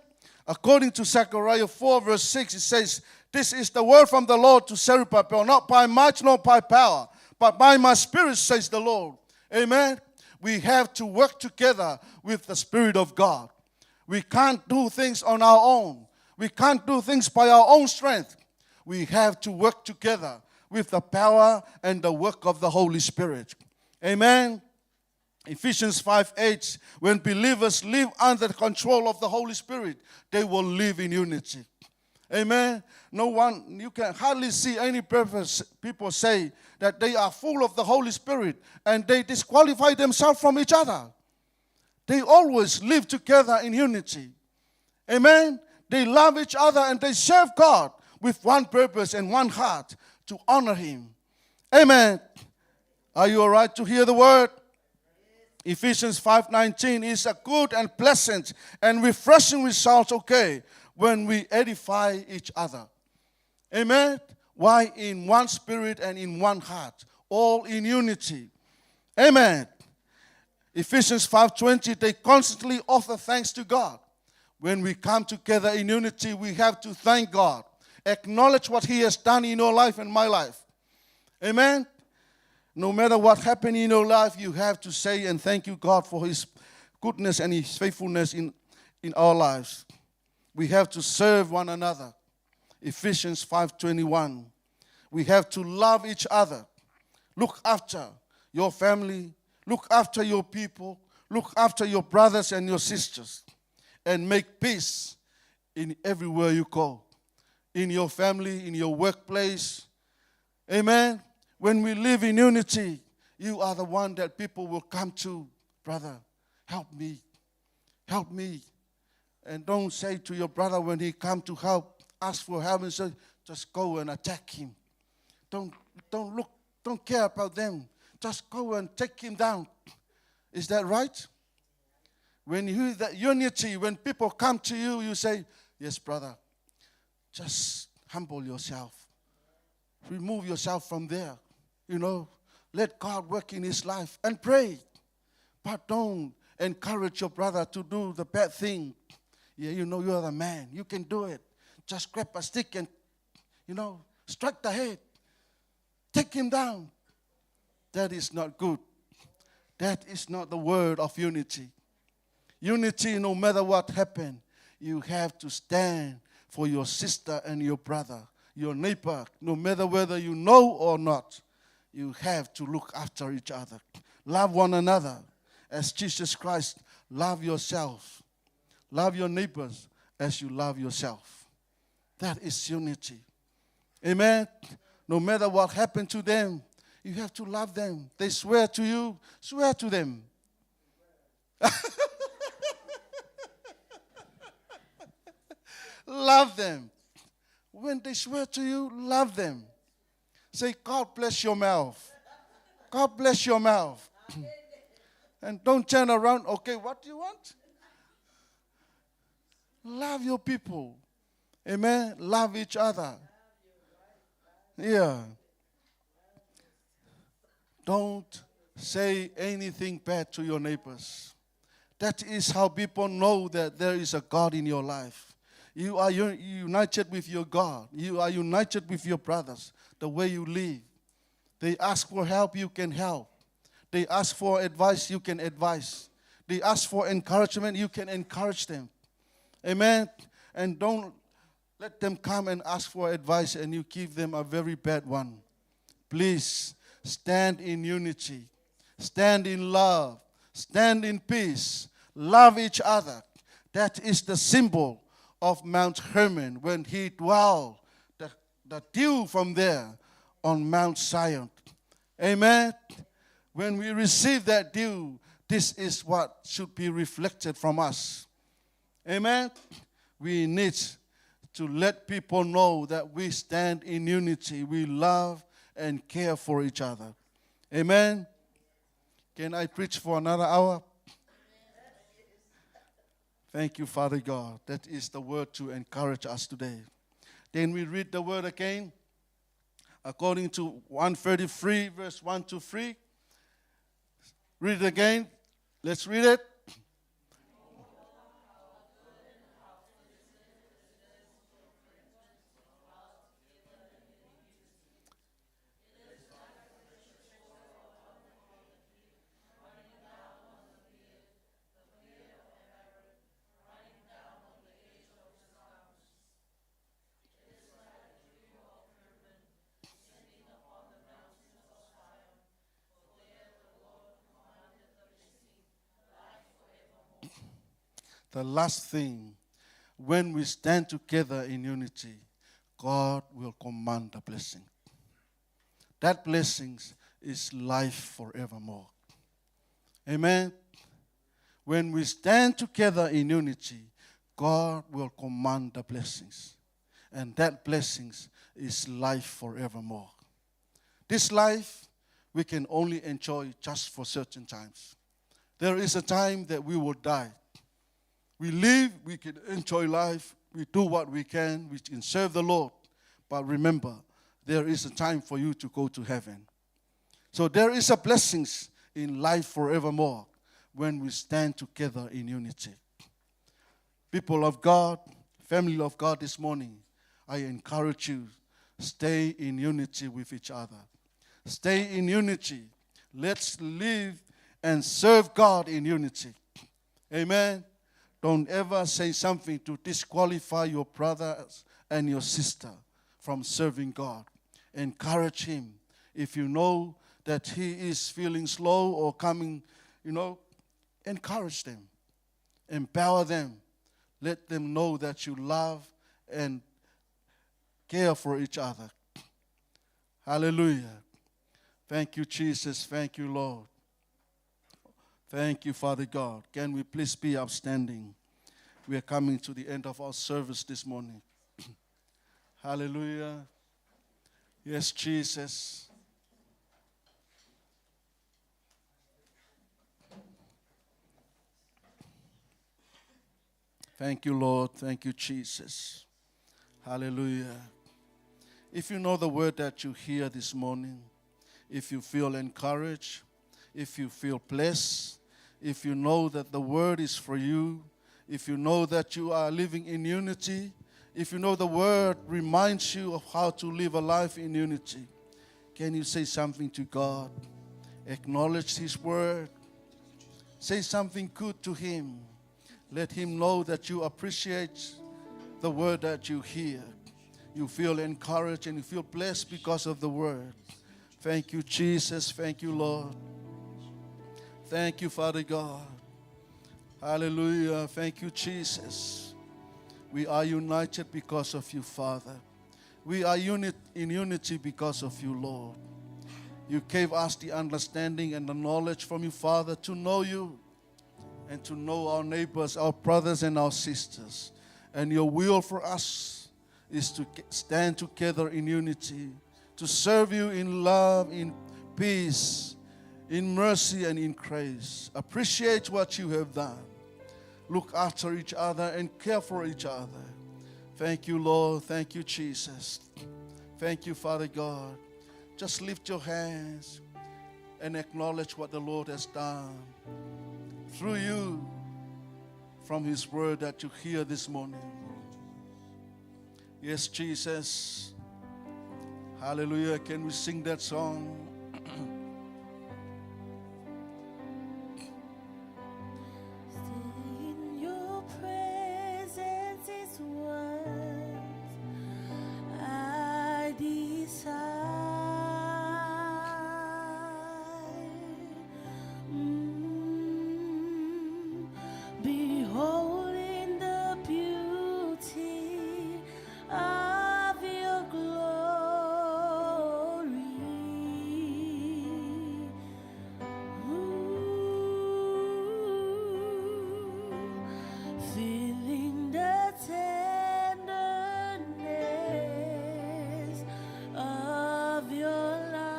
According to Zechariah 4 verse 6, it says, "This is the word from the Lord to Zerubbabel, not by might nor by power, but by my spirit, says the Lord." Amen. We have to work together with the Spirit of God. We can't do things on our own. We can't do things by our own strength. We have to work together with the power and the work of the Holy Spirit. Amen. Ephesians 5:8, when believers live under the control of the Holy Spirit, they will live in unity. Amen. No one, you can hardly see any people say that they are full of the Holy Spirit and they disqualify themselves from each other. They always live together in unity. Amen. They love each other and they serve God with one purpose and one heart, to honor Him. Amen. Are you all right to hear the word? Ephesians 5:19 is a good and pleasant and refreshing result, okay, when we edify each other. Amen. Why? In one spirit and in one heart, all in unity. Amen. Ephesians 5:20, they constantly offer thanks to God. When we come together in unity, we have to thank God. Acknowledge what He has done in your life and my life. Amen? No matter what happened in your life, you have to say and thank you, God, for His goodness and His faithfulness in our lives. We have to serve one another. Ephesians 5:21. We have to love each other. Look after your family. Look after your people. Look after your brothers and your sisters. And make peace in everywhere you go. In your family, in your workplace. Amen. When we live in unity, you are the one that people will come to. Brother, help me. Help me. And don't say to your brother when he come to help, ask for help and say, just go and attack him. Don't care about them. Just go and take him down. Is that right? When you that unity, when people come to you, you say, yes, brother, just humble yourself. Remove yourself from there. Let God work in his life and pray. But don't encourage your brother to do the bad thing. Yeah, you're the man. You can do it. Just grab a stick and, strike the head. Take him down. That is not good. That is not the word of unity. Unity, no matter what happened, you have to stand for your sister and your brother, your neighbor, no matter whether you know or not. You have to look after each other. Love one another as Jesus Christ loved yourself. Love your neighbors as you love yourself. That is unity. Amen? No matter what happened to them, you have to love them. They swear to you, swear to them. Love them. When they swear to you, love them. Say, God bless your mouth. God bless your mouth. And don't turn around, okay, what do you want? Love your people. Amen. Love each other. Yeah. Don't say anything bad to your neighbors. That is how people know that there is a God in your life. You are united with your God. You are united with your brothers. The way you live. They ask for help, you can help. They ask for advice, you can advise. They ask for encouragement, you can encourage them. Amen. And don't let them come and ask for advice and you give them a very bad one. Please stand in unity. Stand in love. Stand in peace. Love each other. That is the symbol of Mount Hermon when he dwelled, the dew from there on Mount Zion. Amen. When we receive that dew, this is what should be reflected from us. Amen. We need to let people know that we stand in unity. We love and care for each other. Amen. Can I preach for another hour? Thank you, Father God. That is the word to encourage us today. Then we read the word again. According to 133, verse 1 to 3. Read it again. Let's read it. The last thing, when we stand together in unity, God will command a blessing. That blessing is life forevermore. Amen. When we stand together in unity, God will command the blessings. And that blessings is life forevermore. This life we can only enjoy just for certain times. There is a time that we will die. We live, we can enjoy life, we do what we can, we can serve the Lord. But remember, there is a time for you to go to heaven. So there is a blessings in life forevermore. when we stand together in unity. People of God, family of God, this morning, I encourage you, stay in unity with each other. Stay in unity. Let's live and serve God in unity. Amen. Don't ever say something to disqualify your brothers and your sister from serving God. Encourage him. If you know that he is feeling slow or coming, encourage them. Empower them. Let them know that you love and care for each other. Hallelujah. Thank you, Jesus. Thank you, Lord. Thank you, Father God. Can we please be upstanding? We are coming to the end of our service this morning. Hallelujah. Yes, Jesus. Thank you, Lord. Thank you, Jesus. Hallelujah. If you know the word that you hear this morning, if you feel encouraged, if you feel blessed, if you know that the word is for you, if you know that you are living in unity, if you know the word reminds you of how to live a life in unity, can you say something to God? Acknowledge his word. Say something good to him. Let him know that you appreciate the word that you hear. You feel encouraged and you feel blessed because of the word. Thank you, Jesus. Thank you, Lord. Thank you, Father God. Hallelujah. Thank you, Jesus. We are united because of you, Father. We are in unity because of you, Lord. You gave us the understanding and the knowledge from you, Father, to know you and to know our neighbors, our brothers and our sisters. And your will for us is to stand together in unity, to serve you in love, in peace, in mercy and in grace. Appreciate what you have done. Look after each other and care for each other. Thank you, Lord. Thank you, Jesus. Thank you, Father God. Just lift your hands and acknowledge what the Lord has done through you from his word that you hear this morning. Yes, Jesus. Hallelujah. Can we sing that song? In your presence is what I desire. Beholding the beauty of your glory. Feeling the tenderness of your love.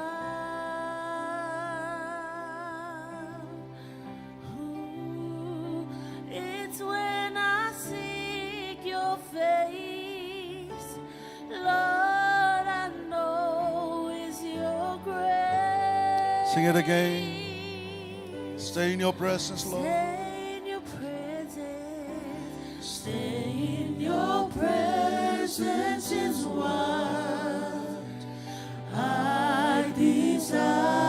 It's when I seek your face, Lord, I know is your grace. Sing it again. Stay in your presence, Lord. Stay in your presence. Stay in your presence is what I desire.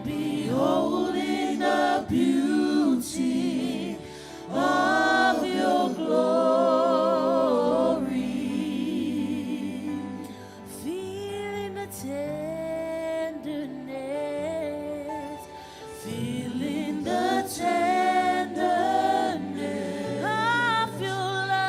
Beholding the beauty of your glory, feeling the tenderness, feeling the tenderness of your love.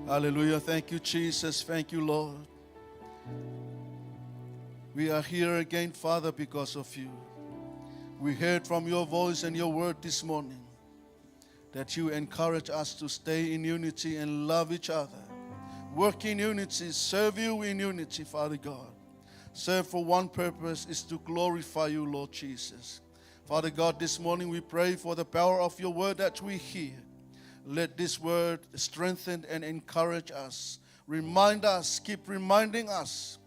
Hallelujah. Thank you, Jesus. Thank you, Lord. We are here again, Father, because of you. We heard from your voice and your word this morning that you encourage us to stay in unity and love each other. Work in unity, serve you in unity, Father God. Serve for one purpose, is to glorify you, Lord Jesus. Father God, this morning we pray for the power of your word that we hear. Let this word strengthen and encourage us. Remind us, keep reminding us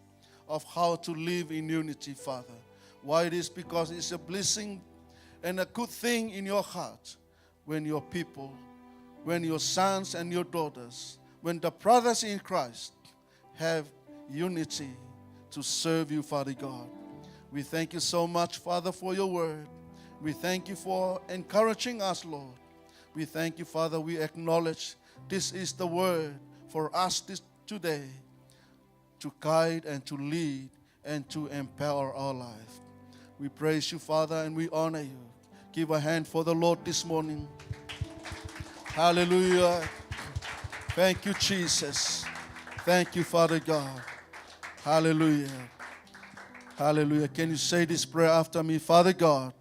of how to live in unity, Father. Why it is? Because it's a blessing and a good thing in your heart when your people, when your sons and your daughters, when the brothers in Christ have unity to serve you, Father God. We thank you so much, Father, for your word. We thank you for encouraging us, Lord. We thank you, Father. We acknowledge this is the word for us today to guide and to lead and to empower our life. We praise you, Father, and we honor you. Give a hand for the Lord this morning. Hallelujah. Thank you, Jesus. Thank you, Father God. Hallelujah. Hallelujah. Can you say this prayer after me? Father God,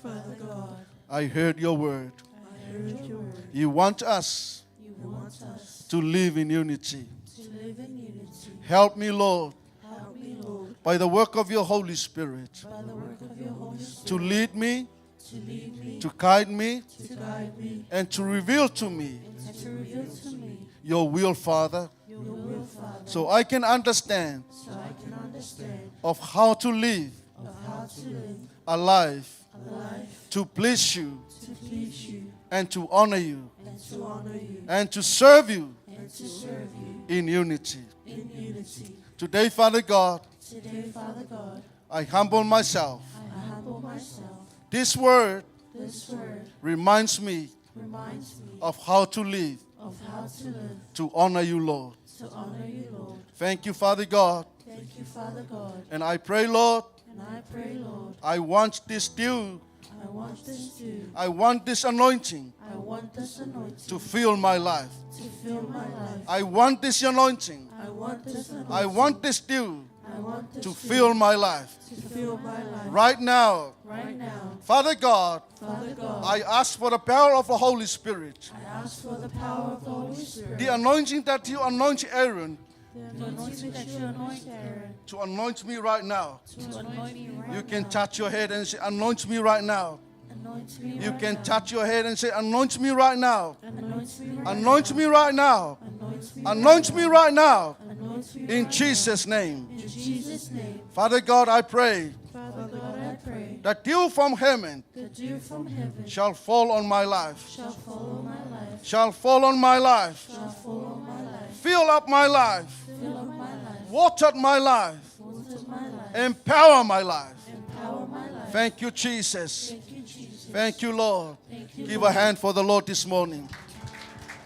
Father God, I heard your word. I heard your word. You want us You want us to live in unity. to live in unity. Help me, Lord, Help me, Lord, by the work of your Holy Spirit, by the work of your Holy Spirit, to lead me, to lead me, to guide me, to guide me, and to reveal to me and to reveal to me your will, Father, your will, Father, so I can understand so I can understand of how to live of how to live a life a life to please you to please you and to honor you and to honor you and to serve you and to serve you in unity. in unity. Today, Father God, Today, Father God, I humble myself. I humble myself. This word This word reminds me reminds me of how to live of how to live to honor you, Lord. to honor you, Lord. Thank you, Father God. Thank you, Father God. And I pray, Lord, And I pray, Lord, I want this dew, I want this dew, I want this anointing I want this anointing to fill my life. to fill my life. I want this anointing. I want this anointing. I want this dew I want this to dew fill my life. to fill my life. Right now, Right now, Father God, Father God, I ask for the power of the Holy Spirit. I ask for the power of the Holy Spirit. The anointing that you anoint Aaron The anointing that you anoint Aaron to anoint me right now. to anoint me right You can now. touch your head and say, anoint me right now. Anoint me You right can now. touch your head and say, anoint me right now. Anoint me right Anoint now. me right now. Anoint me Anoint me right now. Anoint me In right Jesus' name. now. In Jesus' name. Father God, I pray Father God, I pray that dew from heaven the dew from heaven shall fall on my life. shall fall on my life, Shall fall on my life. shall fall on my life, Fill up my life. fill up my life, Water my life. water my life, Empower my life. empower my life. Thank you, Jesus. Thank you, Jesus. Thank you, Lord. Thank you, Give Lord. a hand for the Lord this morning.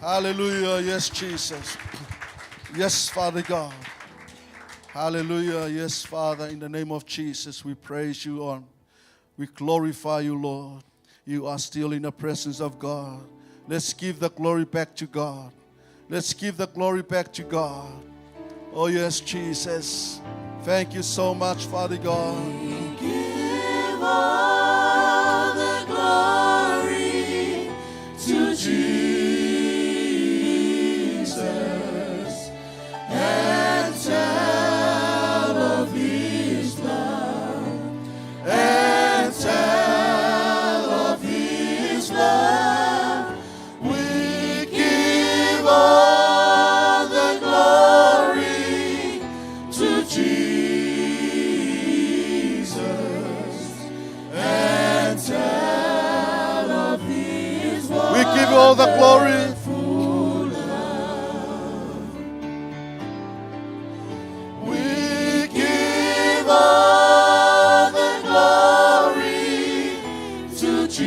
Hallelujah. Yes, Jesus. Yes, Father God. Hallelujah. Yes, Father. In the name of Jesus, we praise you on. We glorify you, Lord. You are still in the presence of God. Let's give the glory back to God. Let's give the glory back to God. Oh, yes, Jesus. Thank you so much, Father God. Give all the glory to Jesus and tell of His love and tell of His love. We give all the glory to Jesus and tell of His We give you all the glory. We give all the glory to Jesus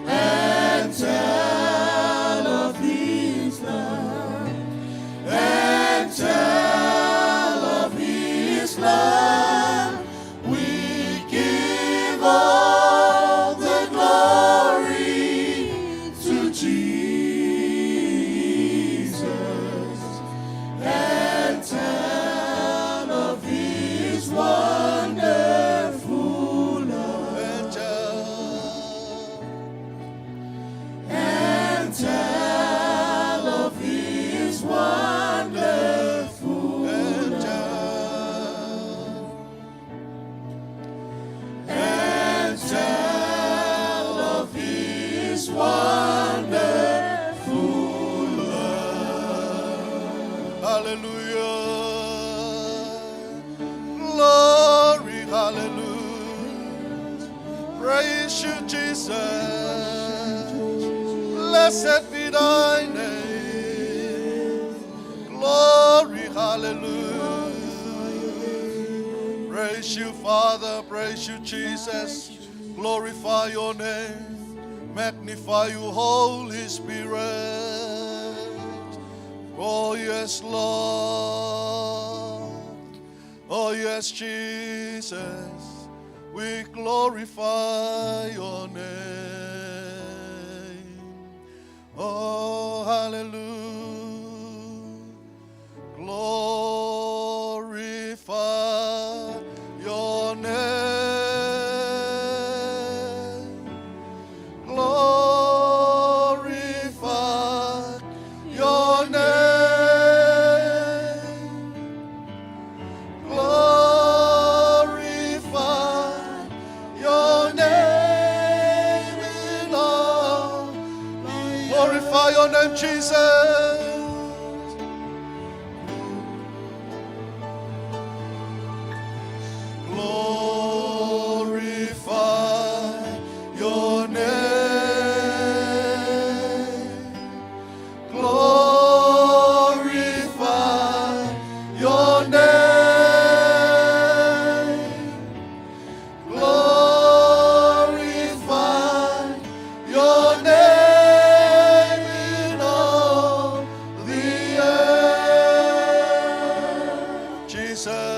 and tell of His love and tell of His love. We give all the glory hallelujah. Glory, hallelujah. Praise you, Jesus. Blessed be thy name. Glory, hallelujah. Praise you, Father. Praise you, Jesus. Glorify your name. Magnify you, Holy Spirit. Oh, yes, Lord. Oh, yes, Jesus. We glorify your name. Oh, hallelujah. Glorify your name. Glorify your name. Glorify your name in all. Glorify your name, Jesus. Glorify your name. Glorify your name. Glorify your name in all the earth. Jesus.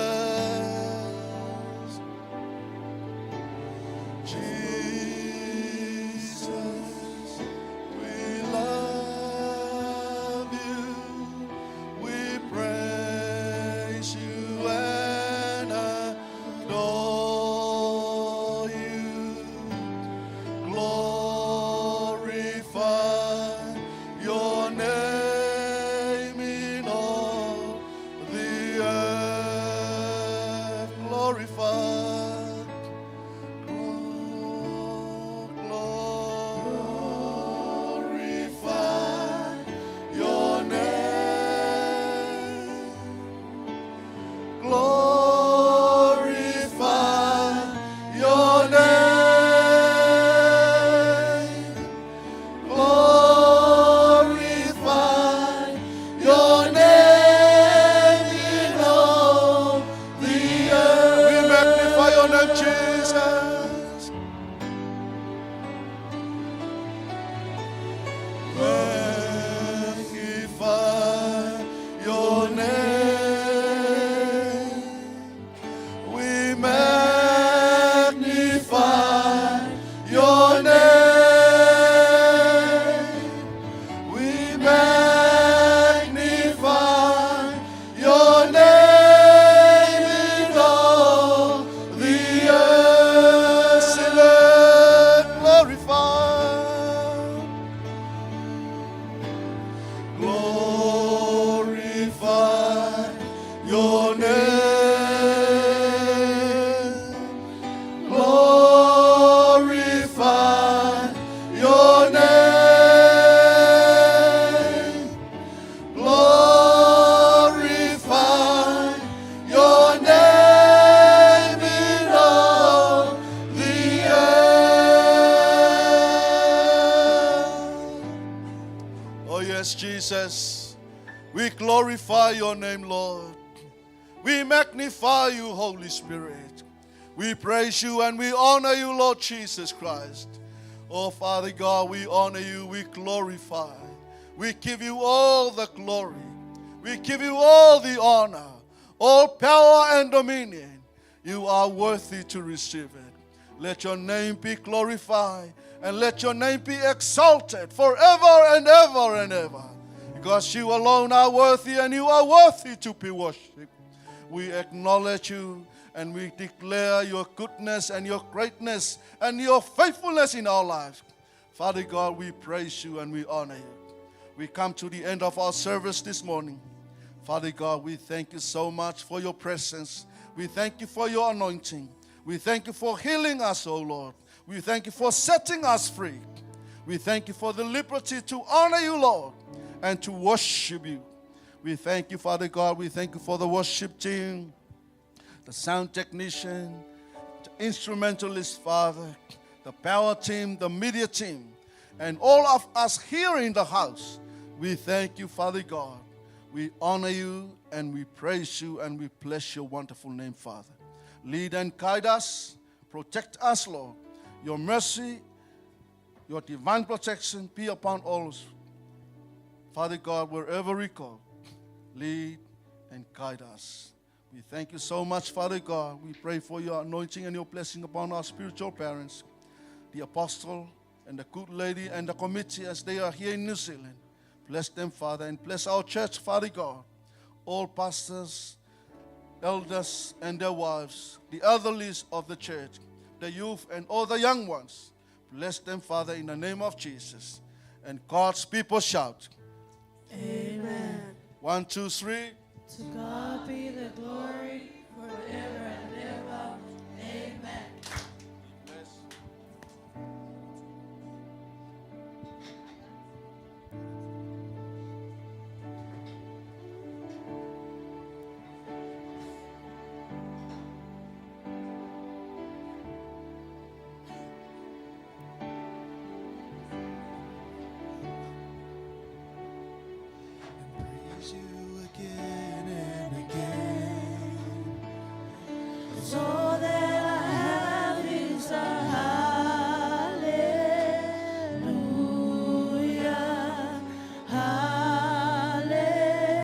Jesus, we love you, we praise you and adore you. Glorify your name in all the earth. Glorify. Glorify your name. Glorify your name. Glorify your name in all the earth. We magnify your name, Jesus. Magnify your name. We magnify your name. We magnify your name in all the earth. Sing it, glorify. Glorify your name. Glorify your name. Glorify your name in all the earth. Oh, yes, Jesus. We glorify your name, Lord. We magnify you, Holy Spirit. We praise you and we honor you, Lord Jesus Christ. Oh, Father God, we honor you, we glorify. We give you all the glory. We give you all the honor, all power and dominion. You are worthy to receive it. Let your name be glorified and let your name be exalted forever and ever and ever. Because you alone are worthy and you are worthy to be worshipped. We acknowledge you and we declare your goodness and your greatness and your faithfulness in our lives. Father God, we praise you and we honor you. We come to the end of our service this morning. Father God, we thank you so much for your presence. We thank you for your anointing. We thank you for healing us, oh Lord. We thank you for setting us free. We thank you for the liberty to honor you, Lord, and to worship you. We thank you, Father God. We thank you for the worship team, the sound technician, the instrumentalist, Father, the power team, the media team, and all of us here in the house. We thank you, Father God. We honor you and we praise you and we bless your wonderful name, Father. Lead and guide us. Protect us, Lord. Your mercy, your divine protection be upon all, Father God, wherever we go. Lead and guide us. We thank you so much, Father God. We pray for your anointing and your blessing upon our spiritual parents, the apostle and the good lady and the committee as they are here in New Zealand. Bless them, Father, and bless our church, Father God. All pastors, elders, and their wives, the elderlies of the church, the youth, and all the young ones. Bless them, Father, in the name of Jesus. And God's people shout. Amen. 1, 2, 3. To God be the glory forever and ever. Amen. Praise you again and again. It's all